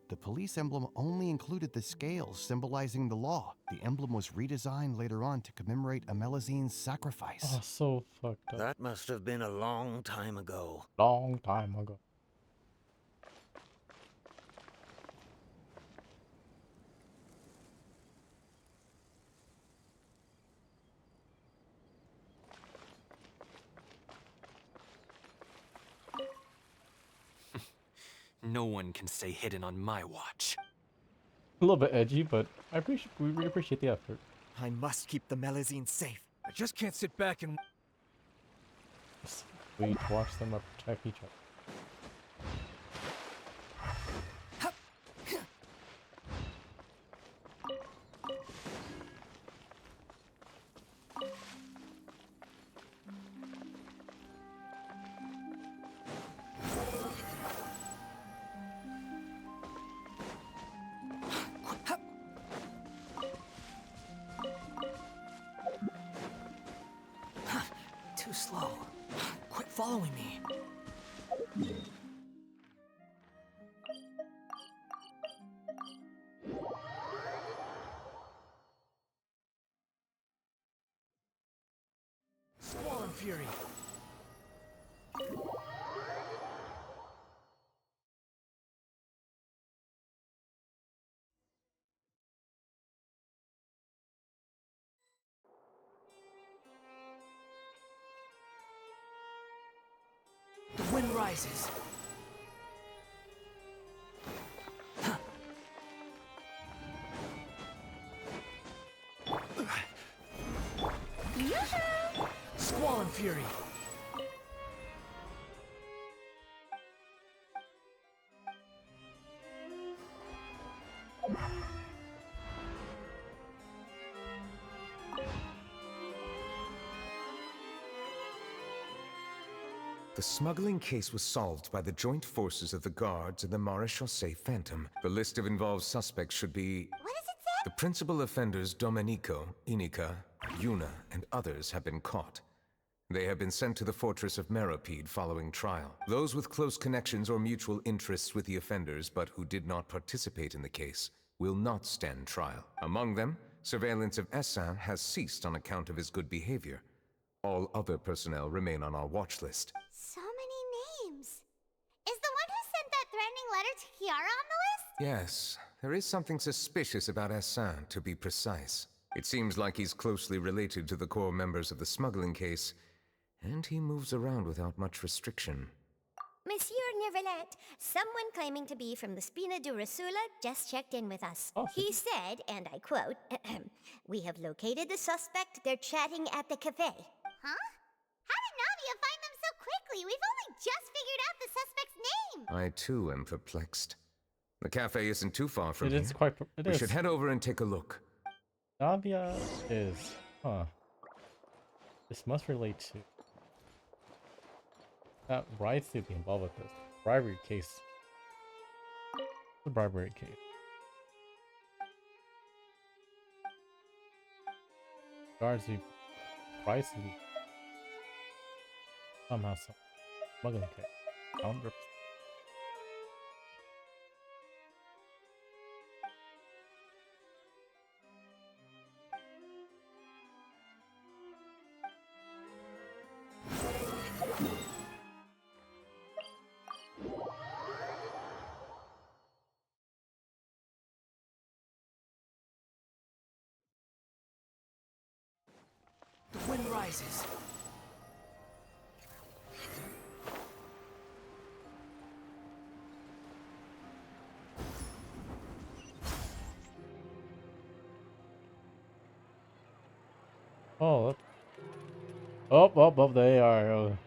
The police emblem only included the scales symbolizing the law. The emblem was redesigned later on to commemorate a Melusine's sacrifice. Oh, so fucked up. That must have been a long time ago. Long time ago. No one can stay hidden on my watch. little bit edgy, but we really appreciate the effort. I must keep the Melusine safe. I just can't sit back and... We watch them protect each other. Too slow. Quit following me. Squall and Fury. The wind rises. Squall and Fury. The smuggling case was solved by the joint forces of the guards and the Maréchaussée Phantom. The list of involved suspects should be... What does it say? The principal offenders Domenico, Inica, Yuna, and others have been caught. They have been sent to the fortress of Meropide following trial. Those with close connections or mutual interests with the offenders but who did not participate in the case will not stand trial. Among them, surveillance of Essin has ceased on account of his good behavior. All other personnel remain on our watch list. So many names. Is the one who sent that threatening letter to Kiara on the list? Yes, there is something suspicious about Essin, to be precise. It seems like he's closely related to the core members of the smuggling case, and he moves around without much restriction. Monsieur Neuvillete, someone claiming to be from the Spina di Rosula just checked in with us. He said, and I quote, "We have located the suspect. They're chatting at the cafe." Huh? How did Navia find them so quickly? We've only just figured out the suspect's name. I too am perplexed. The cafe isn't too far from It here. is quite... We should head over and take a look. Navia is... Huh. This must relate to... That rights to be involved with this. Bribery case. The bribery case. Guards the price of somehow some smuggling case. 100%. The wind rises. Oh, look. Oh, they are.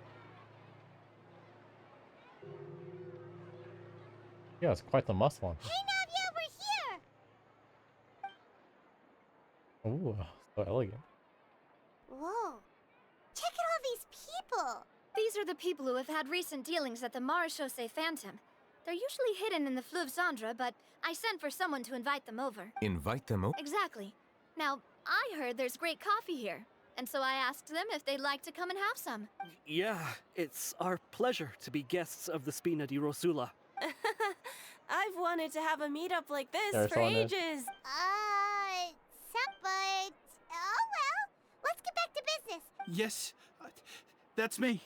Yeah, it's quite the muscle on. Hey, Navia, we're here! Ooh, so elegant. Whoa. Check out all these people! These are the people who have had recent dealings at the Maréchaussée Phantom. They're usually hidden in the Fleuve Cendre, but I sent for someone to invite them over. Invite them over? Exactly. Now, I heard there's great coffee here, and so I asked them if they'd like to come and have some. Yeah, it's our pleasure to be guests of the Spina di Rosula. I've wanted to have a meetup like this There's for one there. ages. But... Oh well, let's get back to business. Yes, that's me.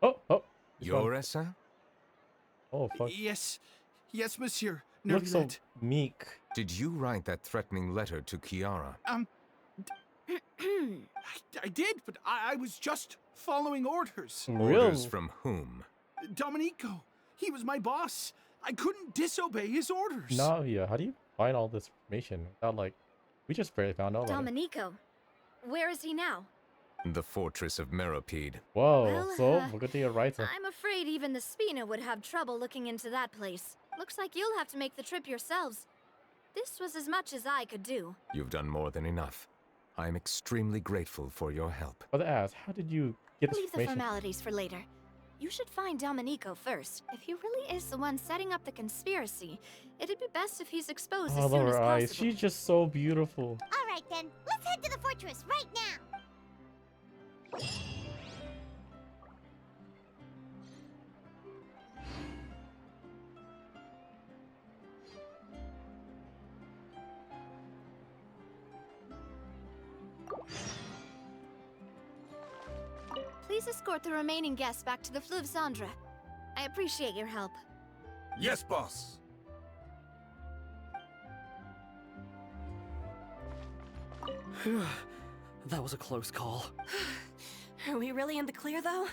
Oh. You're Essin? Oh, fuck. Yes, monsieur. You look so Neuvillete. meek. Did you write that threatening letter to Kiara? I did, but I was just following orders. Orders from whom? Domenico. He was my boss. I couldn't disobey his orders. Navia, how do you find all this information without, like, we just barely found out about it. Domenico, where is he now? The fortress of Meropide. Whoa, Well, so we'll get to your rights. I'm afraid even the Spina would have trouble looking into that place. Looks like you'll have to make the trip yourselves. This was as much as I could do. You've done more than enough. I am extremely grateful for your help. But ask, how did you get this Leave the information? formalities for later. You should find Domenico first. If he really is the one setting up the conspiracy, it'd be best if he's exposed Oh, as soon her as eyes. possible. She's just so beautiful. All right then, let's head to the fortress right now. Please escort the remaining guests back to the Fleuve Cendre. I appreciate your help. Yes, boss. That was a close call. Are we really in the clear, though?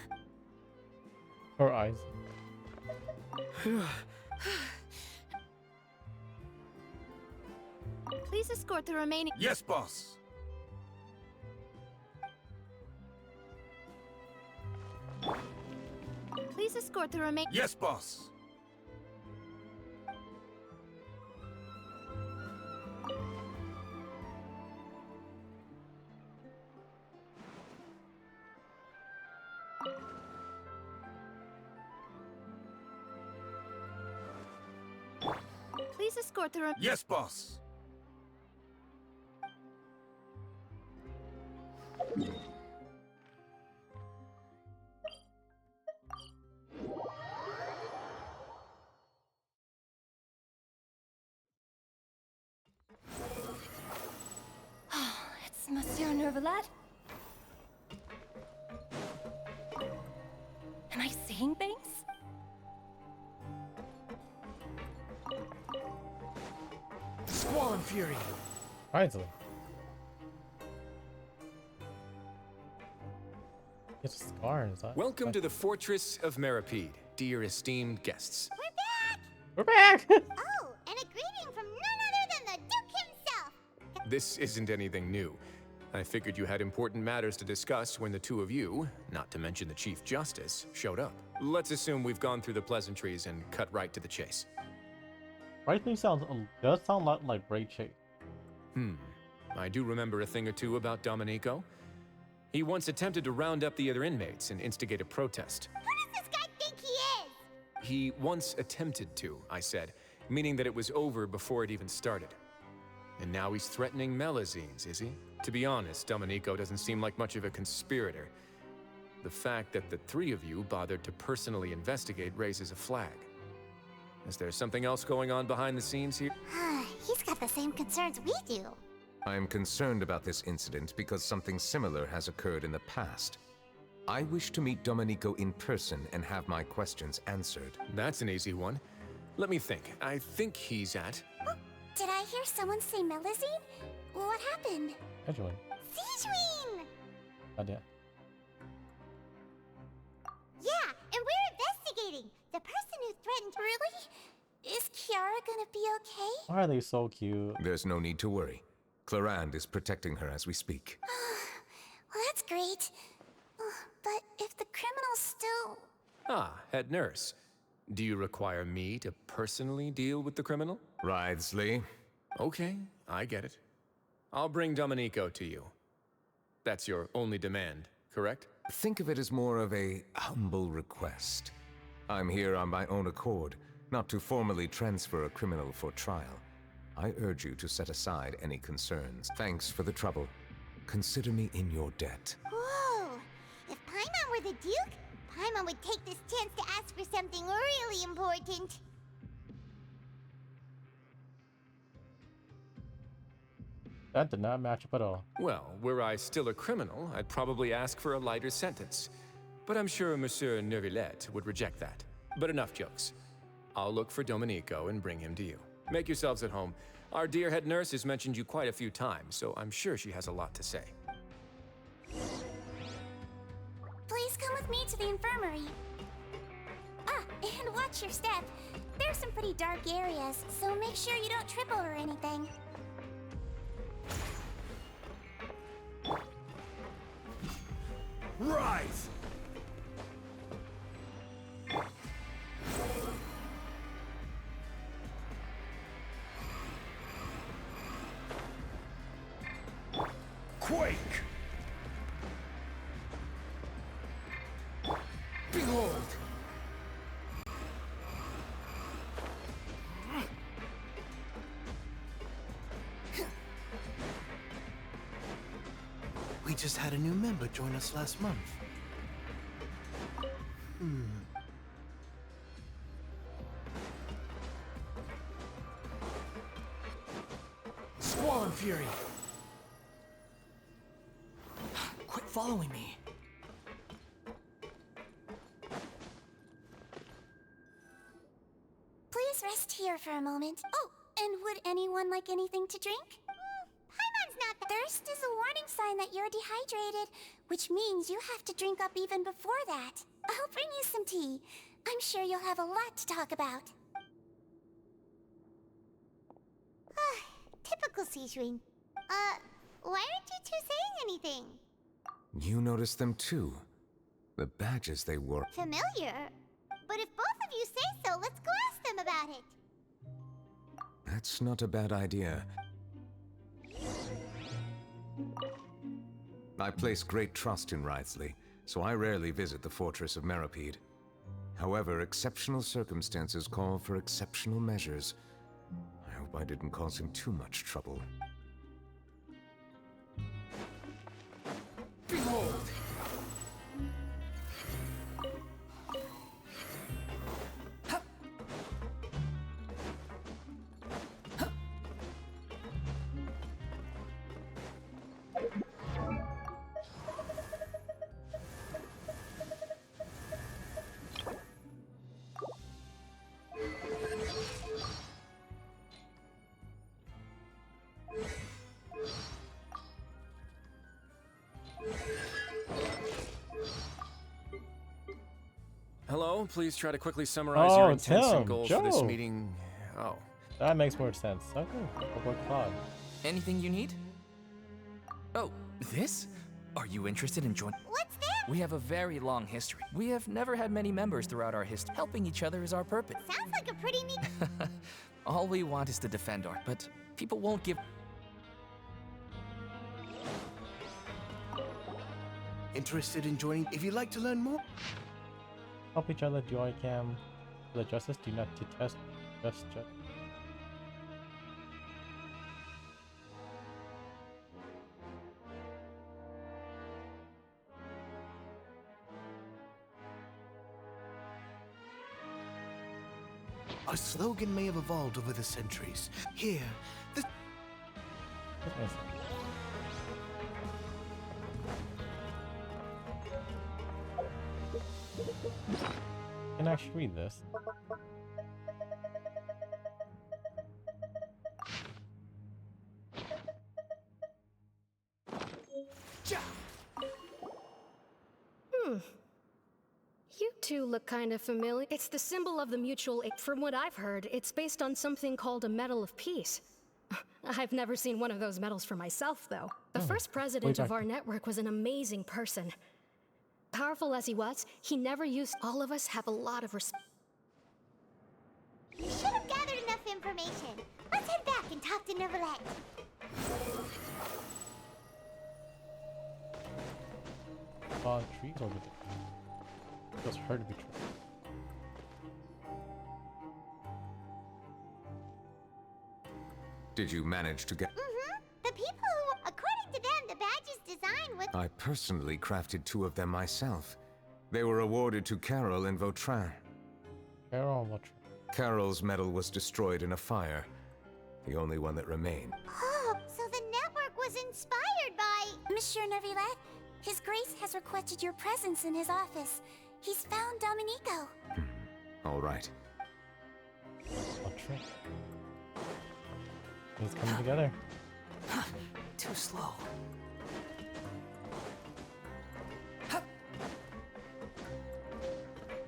Her eyes. Please escort the remaining. Yes, boss. Please escort the remaining. Yes, boss. Please escort the Yes, boss. It's Monsieur Neuvillete. Am I seeing things? Squall and Fury. Finally. It's a scar inside. Welcome to the Fortress of Meropide, dear esteemed guests. We're back! Oh, and a greeting from none other than the Duke himself. This isn't anything new. I figured you had important matters to discuss when the two of you, not to mention the Chief Justice, showed up. Let's assume we've gone through the pleasantries and cut right to the chase. Right thing does sound a lot like Braid Chase. I do remember a thing or two about Domenico. He once attempted to round up the other inmates and instigate a protest. Who does this guy think he is? He once attempted to, I said, meaning that it was over before it even started. And now he's threatening Melazines, is he? To be honest, Domenico doesn't seem like much of a conspirator. The fact that the three of you bothered to personally investigate raises a flag. Is there something else going on behind the scenes here? He's got the same concerns we do. I am concerned about this incident because something similar has occurred in the past. I wish to meet Domenico in person and have my questions answered. That's an easy one. Let me think. I think he's at... Oh, did I hear someone say Melazine? What happened? Edgewing. Siegeween! Oh, yeah. Yeah, and we're investigating. The person who threatened... Really? Is Kiara gonna be okay? Why are they so cute? There's no need to worry. Clarande is protecting her as we speak. Well, that's great. But if the criminal's still... Ah, head nurse. Do you require me to personally deal with the criminal? Wriothesley. Okay, I get it. I'll bring Domenico to you. That's your only demand, correct? Think of it as more of a humble request. I'm here on my own accord, not to formally transfer a criminal for trial. I urge you to set aside any concerns. Thanks for the trouble. Consider me in your debt. Whoa! If Paimon were the Duke, Paimon would take this chance to ask for something really important. That did not match up at all. Well, were I still a criminal, I'd probably ask for a lighter sentence. But I'm sure Monsieur Neuvillete would reject that. But enough jokes. I'll look for Domenico and bring him to you. Make yourselves at home. Our dear head nurse has mentioned you quite a few times, so I'm sure she has a lot to say. Please come with me to the infirmary. Ah, and watch your step. There's some pretty dark areas, so make sure you don't trip over anything. Rise! Quake! Behold! We just had a new member join us last month. Squall and Fury! Quit following me. Please rest here for a moment. Oh, and would anyone like anything to drink? Paimon's not the thirst is a warning sign that you're dehydrated, which means you have to drink up even before that. I'll bring you some tea. I'm sure you'll have a lot to talk about. Typical Sejuin. Why aren't you two saying anything? You noticed them too. The badges they wore. Familiar. But if both of you say so, let's go ask them about it. That's not a bad idea. I place great trust in Wriothesley, so I rarely visit the fortress of Meropide. However, exceptional circumstances call for exceptional measures. I hope I didn't cause him too much trouble. Behold! Hello, please try to quickly summarize your intents and goals for this Joe. meeting. Oh. That makes more sense. Okay, I'll work hard. Anything you need? Oh, this? Are you interested in joining? What's that? We have a very long history. We have never had many members throughout our history. Helping each other is our purpose. Sounds like a pretty neat... All we want is to defend our, but people won't give. Interested in joining? If you'd like to learn more. Help each other, do I can. For the justice, do not detest just judge. Our slogan may have evolved over the centuries. Here, the... Can I actually read this? You two look kind of familiar. It's the symbol of the mutual aid. From what I've heard, it's based on something called a Medal of Peace. I've never seen one of those medals for myself, though. The first president of our network was an amazing person. Powerful as he was, he never used. All of us have a lot of respect. You should have gathered enough information. Let's head back and talk to Neuvillete. Trees over there. Feels hard to be true. Did you manage to get... The people who, according to them, the badge's design was... I personally crafted 2 of them myself. They were awarded to Carol and Vautrin. Carol and Vautrin. Carol's medal was destroyed in a fire. The only one that remained. Oh, so the network was inspired by... Monsieur Neuvillete, His Grace has requested your presence in his office. He's found Domenico. All right. Vautrin. It's coming together. Too slow.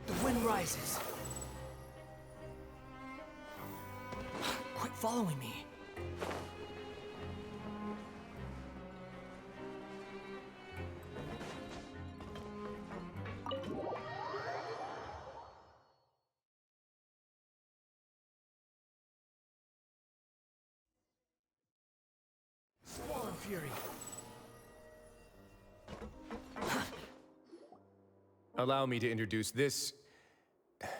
The wind rises. following me. Swallow Fury. Allow me to introduce this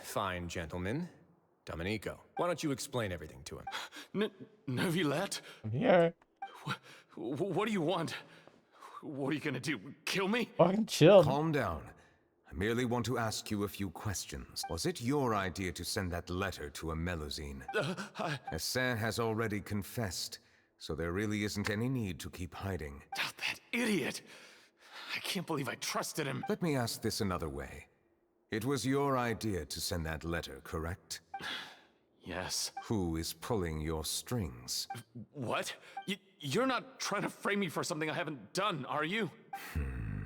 fine gentleman, Domenico. Why don't you explain everything to him? Neuvillete? I'm here. What do you want? What are you gonna do? Kill me? Fucking chill. Calm down. I merely want to ask you a few questions. Was it your idea to send that letter to a Melusine? Hassan has already confessed, so there really isn't any need to keep hiding. That idiot! I can't believe I trusted him. Let me ask this another way. It was your idea to send that letter, correct? Yes. Who is pulling your strings? What? You're not trying to frame me for something I haven't done, are you?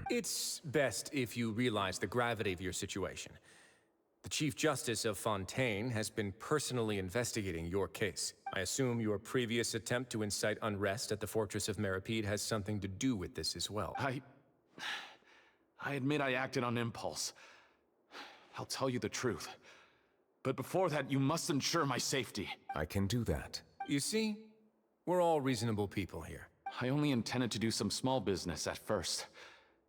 It's best if you realize the gravity of your situation. The Chief Justice of Fontaine has been personally investigating your case. I assume your previous attempt to incite unrest at the Fortress of Meripede has something to do with this as well. I admit I acted on impulse. I'll tell you the truth. But before that, you must ensure my safety. I can do that. You see, we're all reasonable people here. I only intended to do some small business at first.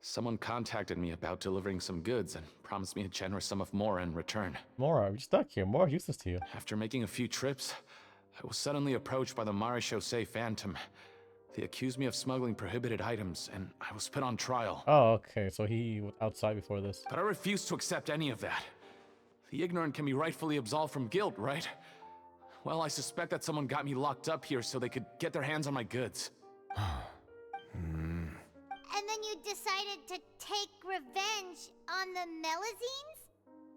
Someone contacted me about delivering some goods and promised me a generous sum of Mora in return. Mora, we're stuck here. Mora's useless to you. After making a few trips, I was suddenly approached by the Maréchaussée Phantom. They accused me of smuggling prohibited items, and I was put on trial. Oh, okay. So he was outside before this. But I refused to accept any of that. The ignorant can be rightfully absolved from guilt, right? Well, I suspect that someone got me locked up here so they could get their hands on my goods. And then you decided to take revenge on the Melusines?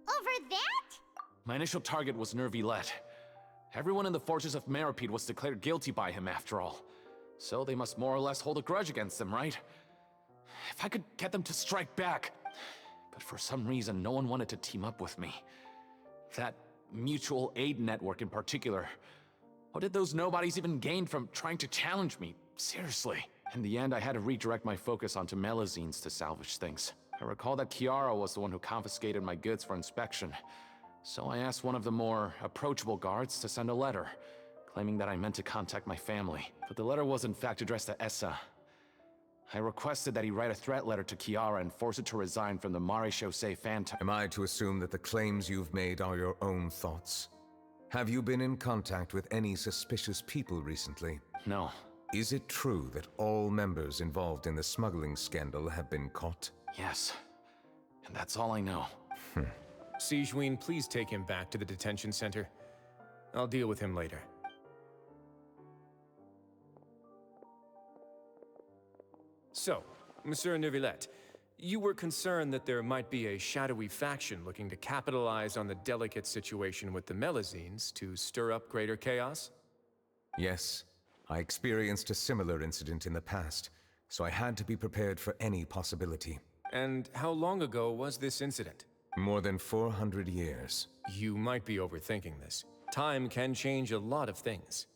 Over that? My initial target was Neuvillete. Everyone in the Fortress of Meripede was declared guilty by him, after all. So they must more or less hold a grudge against them, right? If I could get them to strike back. But for some reason, no one wanted to team up with me. That mutual aid network in particular. What did those nobodies even gain from trying to challenge me? Seriously. In the end, I had to redirect my focus onto Melusines to salvage things. I recall that Chiara was the one who confiscated my goods for inspection. So I asked one of the more approachable guards to send a letter, claiming that I meant to contact my family. But the letter was in fact addressed to Essa. I requested that he write a threat letter to Chiara and force her to resign from the Maréchaussée Phantom. Am I to assume that the claims you've made are your own thoughts? Have you been in contact with any suspicious people recently? No. Is it true that all members involved in the smuggling scandal have been caught? Yes. And that's all I know. Sigewinne, please take him back to the detention center. I'll deal with him later. So, Monsieur Neuvillete, you were concerned that there might be a shadowy faction looking to capitalize on the delicate situation with the Melusines to stir up greater chaos? Yes. I experienced a similar incident in the past, so I had to be prepared for any possibility. And how long ago was this incident? More than 400 years. You might be overthinking this. Time can change a lot of things.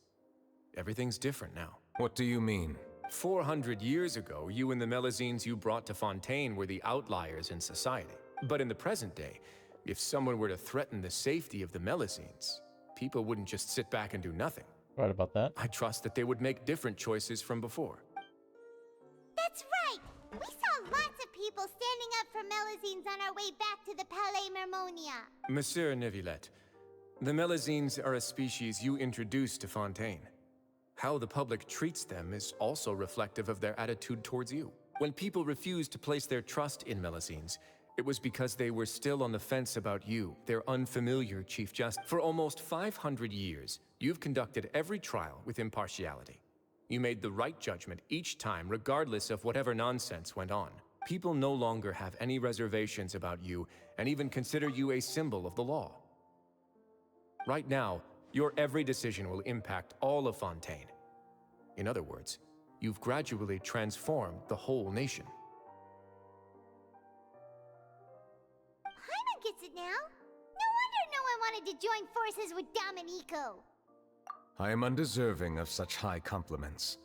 Everything's different now. What do you mean? 400 years ago, you and the Melusines you brought to Fontaine were the outliers in society. But in the present day, if someone were to threaten the safety of the Melusines, people wouldn't just sit back and do nothing. Right about that. I trust that they would make different choices from before. That's right! We saw lots of people standing up for Melusines on our way back to the Palais Mermonia. Monsieur Neuvillete, the Melusines are a species you introduced to Fontaine. How the public treats them is also reflective of their attitude towards you. When people refused to place their trust in Melusines, it was because they were still on the fence about you, their unfamiliar Chief Justice. For almost 500 years, you've conducted every trial with impartiality. You made the right judgment each time, regardless of whatever nonsense went on. People no longer have any reservations about you, and even consider you a symbol of the law. Right now, your every decision will impact all of Fontaine. In other words, you've gradually transformed the whole nation. Paimon gets it now. No wonder no one wanted to join forces with Domenico. I am undeserving of such high compliments.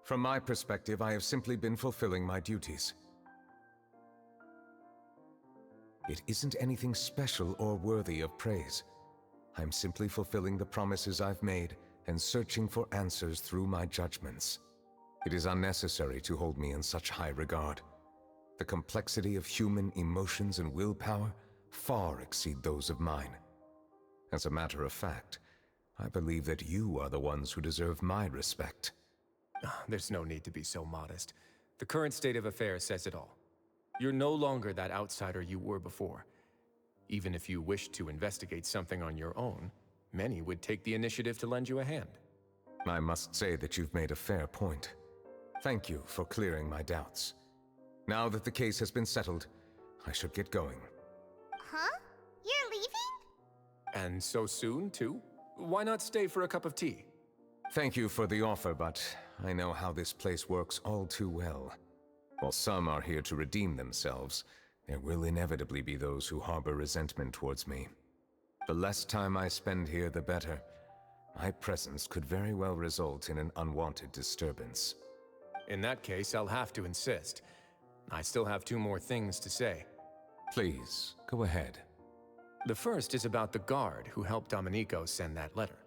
From my perspective, I have simply been fulfilling my duties. It isn't anything special or worthy of praise. I'm simply fulfilling the promises I've made and searching for answers through my judgments. It is unnecessary to hold me in such high regard. The complexity of human emotions and willpower far exceed those of mine. As a matter of fact, I believe that you are the ones who deserve my respect. There's no need to be so modest. The current state of affairs says it all. You're no longer that outsider you were before. Even if you wished to investigate something on your own, many would take the initiative to lend you a hand. I must say that you've made a fair point. Thank you for clearing my doubts. Now that the case has been settled, I should get going. Huh? You're leaving? And so soon, too? Why not stay for a cup of tea? Thank you for the offer, but I know how this place works all too well. While some are here to redeem themselves, there will inevitably be those who harbor resentment towards me. The less time I spend here, the better. My presence could very well result in an unwanted disturbance. In that case, I'll have to insist. I still have 2 more things to say. Please, go ahead. The first is about the guard who helped Domenico send that letter.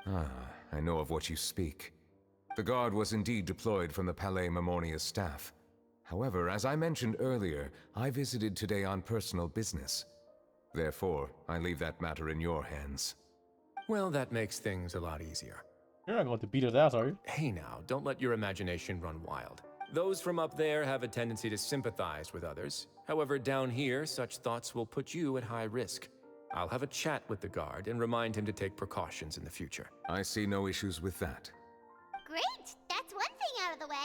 Ah, I know of what you speak. The guard was indeed deployed from the Palais Memornia's staff. However, as I mentioned earlier, I visited today on personal business. Therefore, I leave that matter in your hands. Well, that makes things a lot easier. You're not going to beat his ass, are you? Hey now, don't let your imagination run wild. Those from up there have a tendency to sympathize with others. However, down here, such thoughts will put you at high risk. I'll have a chat with the guard and remind him to take precautions in the future. I see no issues with that. Great! That's one thing out of the way.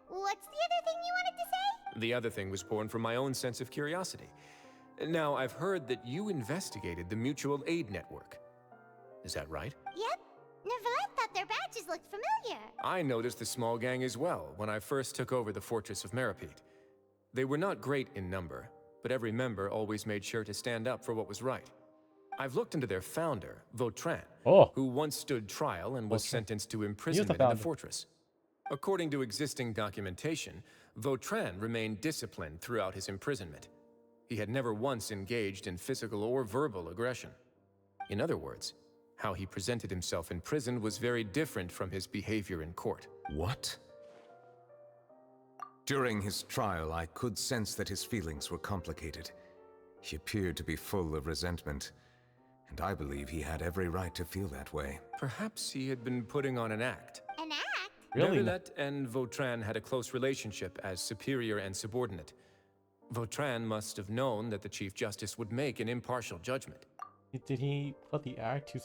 What's the other thing you wanted to say? The other thing was born from my own sense of curiosity. Now, I've heard that you investigated the mutual aid network. Is that right? Yep. Neuvillete thought their badges looked familiar. I noticed the small gang as well when I first took over the fortress of Meripede. They were not great in number, but every member always made sure to stand up for what was right. I've looked into their founder, Vautrin, who once stood trial and was sentenced to imprisonment in the fortress. According to existing documentation, Vautrin remained disciplined throughout his imprisonment. He had never once engaged in physical or verbal aggression. In other words, how he presented himself in prison was very different from his behavior in court. What? During his trial, I could sense that his feelings were complicated. He appeared to be full of resentment, and I believe he had every right to feel that way. Perhaps he had been putting on an act. An act? Really? Neuvillete and Vautrin had a close relationship as superior and subordinate. Vautrin must have known that the Chief Justice would make an impartial judgment. Did he put the act to...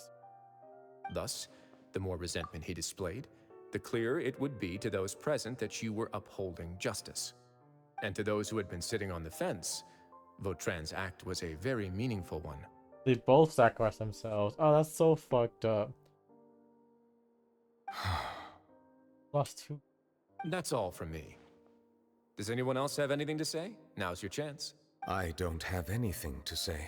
Thus, the more resentment he displayed, the clearer it would be to those present that you were upholding justice. And to those who had been sitting on the fence, Vautrin's act was a very meaningful one. They both sacrificed themselves. Oh, that's so fucked up. Lost 2. That's all from me. Does anyone else have anything to say? Now's your chance. I don't have anything to say.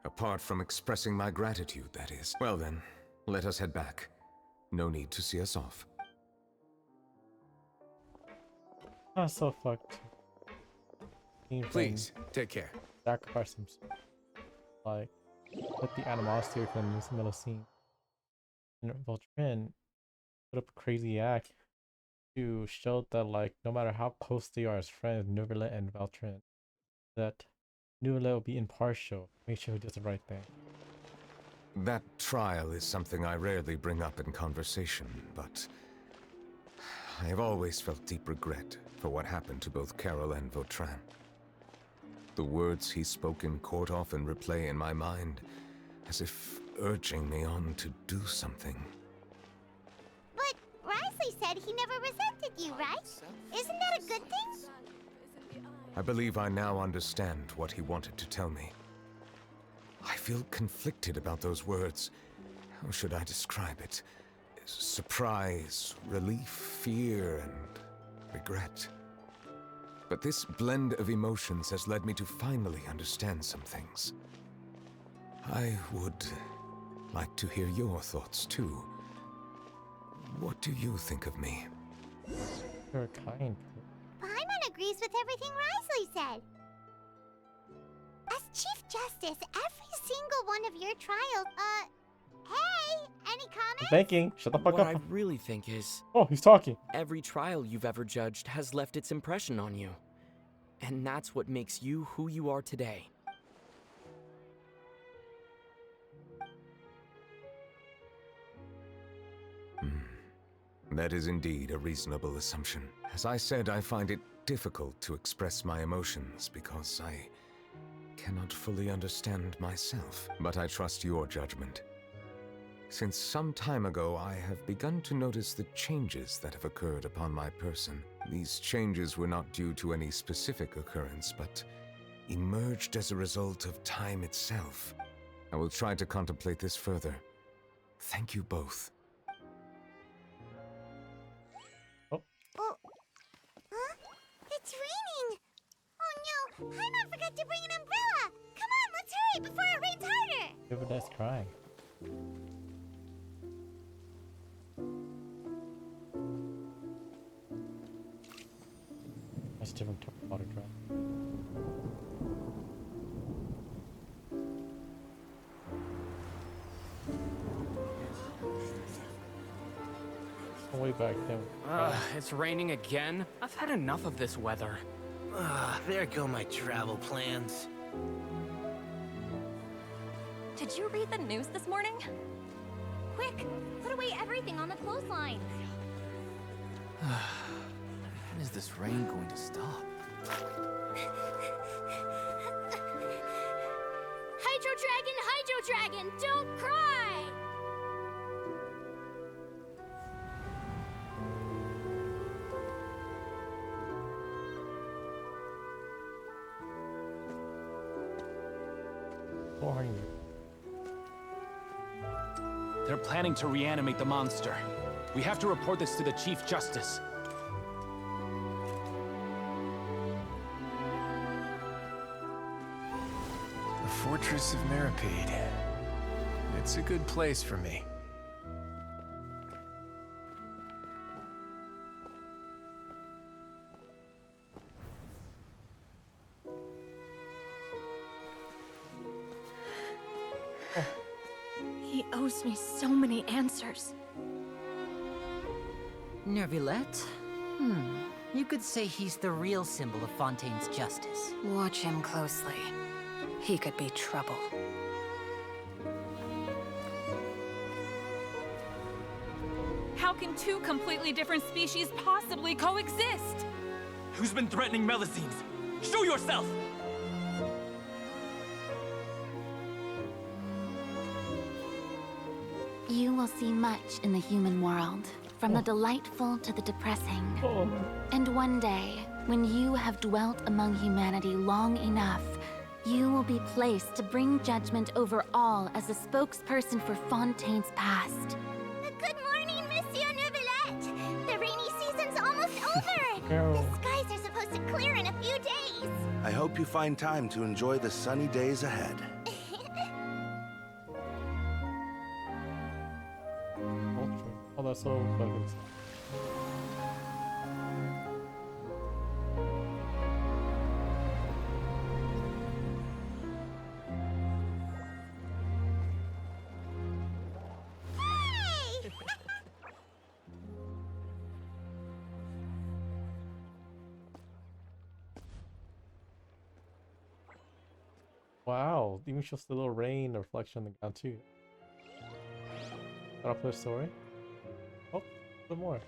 Apart from expressing my gratitude, that is. Well then, let us head back. No need to see us off. That's so fucked. Please, take care. Sacrifice himself. Like, let the animosity from this middle scene. And Vautrin put up a crazy act to show that, like, no matter how close they are as friends, Neuvillete and Vautrin, that Neuvillete will be impartial, make sure he does the right thing. That trial is something I rarely bring up in conversation, but I have always felt deep regret for what happened to both Carol and Vautrin. The words he spoke in court often replay in my mind, as if urging me on to do something. But Risley said he never resented you, right? Isn't that a good thing? I believe I now understand what he wanted to tell me. I feel conflicted about those words. How should I describe it? Surprise, relief, fear, and regret. But this blend of emotions has led me to finally understand some things. I would like to hear your thoughts too. What do you think of me? You're kind. Paimon agrees with everything Risley said. As Chief Justice, every single one of your trials, hey, any comments? Thinking. Shut the fuck what up. I really think is... Oh, he's talking. Every trial you've ever judged has left its impression on you. And that's what makes you who you are today. That is indeed a reasonable assumption. As I said, I find it difficult to express my emotions because I cannot fully understand myself. But I trust your judgment. Since some time ago, I have begun to notice the changes that have occurred upon my person. These changes were not due to any specific occurrence, but emerged as a result of time itself. I will try to contemplate this further. Thank you both. It's raining! Oh no, Paimon forgot to bring an umbrella! Come on, let's hurry before it rains harder! Neuvillete's crying. That's different type of water drop. Way back then. It's raining again? I've had enough of this weather. There go my travel plans. Did you read the news this morning? Quick, put away everything on the clothesline. When is this rain going to stop? Hydro Dragon, don't cry! They're planning to reanimate the monster. We have to report this to the Chief Justice. The Fortress of Meripede. It's a good place for me. He owes me so many answers. Neuvillete? You could say he's the real symbol of Fontaine's justice. Watch him closely. He could be trouble. How can two completely different species possibly coexist? Who's been threatening Melusines? Show yourself! You will see much in the human world, from the delightful to the depressing. And one day, when you have dwelt among humanity long enough, you will be placed to bring judgment over all as a spokesperson for Fontaine's past. Good morning, Monsieur Neuvillete! The rainy season's almost over! The skies are supposed to clear in a few days! I hope you find time to enjoy the sunny days ahead. Oh, that's so fucking. Wow, even shows the little rain reflection on the ground too. Got off the story. Oh, a bit more.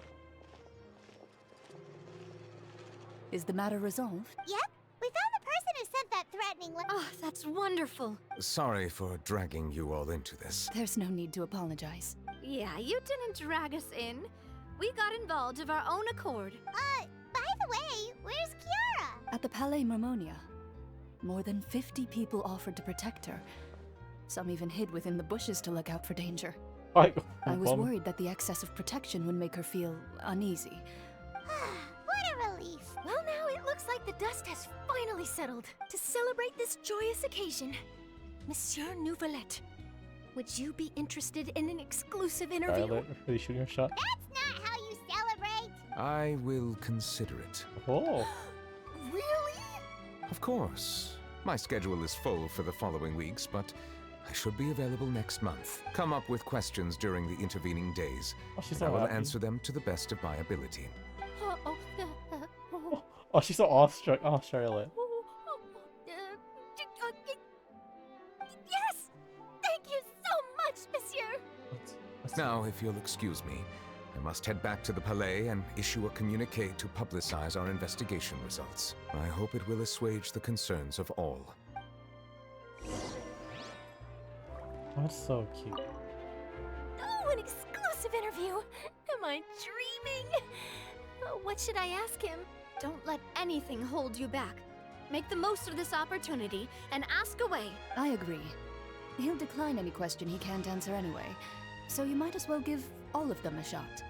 Is the matter resolved? Yep, we found the person who said that threatening one. Oh, that's wonderful. Sorry for dragging you all into this. There's no need to apologize. Yeah, you didn't drag us in. We got involved of our own accord. By the way, where's Kiara? At the Palais Marmonia, more than 50 people offered to protect her. Some even hid within the bushes to look out for danger. I was worried that the excess of protection would make her feel uneasy. What a relief. Well, now it looks like the dust has finally settled. To celebrate this joyous occasion, Monsieur Neuvillete, Would you be interested in an exclusive interview? Scarlet, are you shooting a shot? That's not how you celebrate! I will consider it. Oh. Really? Of course. My schedule is full for the following weeks, but I should be available next month. Come up with questions during the intervening days. Oh, she's I so will happy. answer them to the best of my ability. Oh, she's so awestruck. Oh, Charlotte. Yes! Thank you so much, monsieur! Now, if you'll excuse me, I must head back to the Palais and issue a communique to publicize our investigation results. I hope it will assuage the concerns of all. That's so cute. Oh, an exclusive interview! Am I dreaming? What should I ask him? Don't let anything hold you back. Make the most of this opportunity and ask away. I agree. He'll decline any question he can't answer anyway, so you might as well give all of them a shot.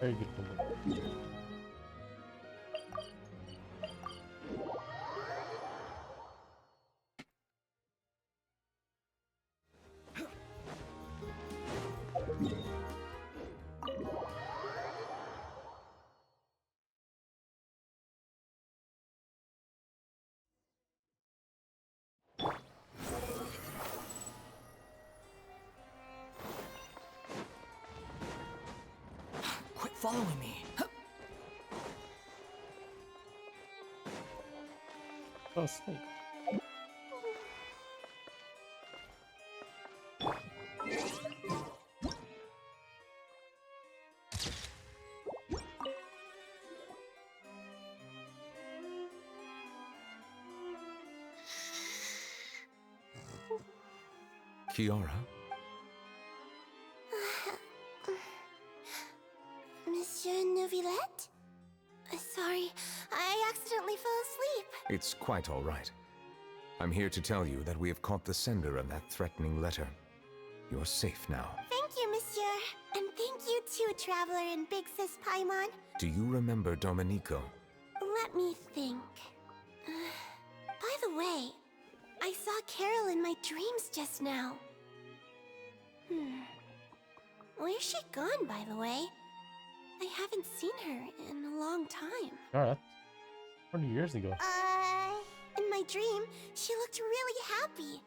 Very good. Quit following me. Go asleep. Kiara? Monsieur Neuvillete? Sorry, I accidentally fell asleep. It's quite all right. I'm here to tell you that we have caught the sender of that threatening letter. You're safe now. Thank you, monsieur. And thank you too, Traveler and Big Sis Paimon. Do you remember Domenico? Let me think. By the way, I saw Carol in my dreams just now. Where's she gone, by the way? I haven't seen her in a long time. Alright. 20 years ago. In my dream, she looked really happy.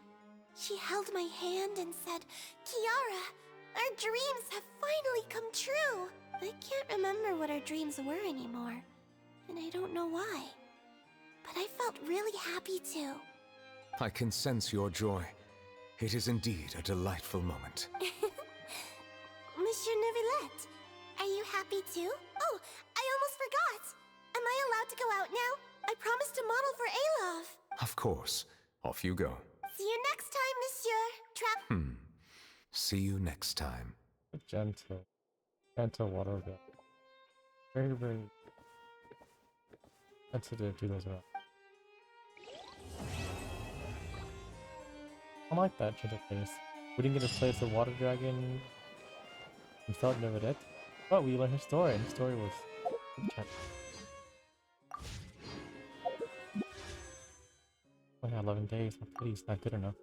She held my hand and said, Kiara, our dreams have finally come true. I can't remember what our dreams were anymore, and I don't know why. But I felt really happy too. I can sense your joy. It is indeed a delightful moment. Monsieur Neuvillete, are you happy too? Oh, I almost forgot. Am I allowed to go out now? I promised to model for Alov. Of course. Off you go. See you next time, monsieur. See you next time. Gentle water gun. Very, very sensitive to this round. I like that gentle face. We didn't get to play as the water dragon without Neuvillete, but we learned her story, and her story was oh yeah, 11 days. My pity's not good enough.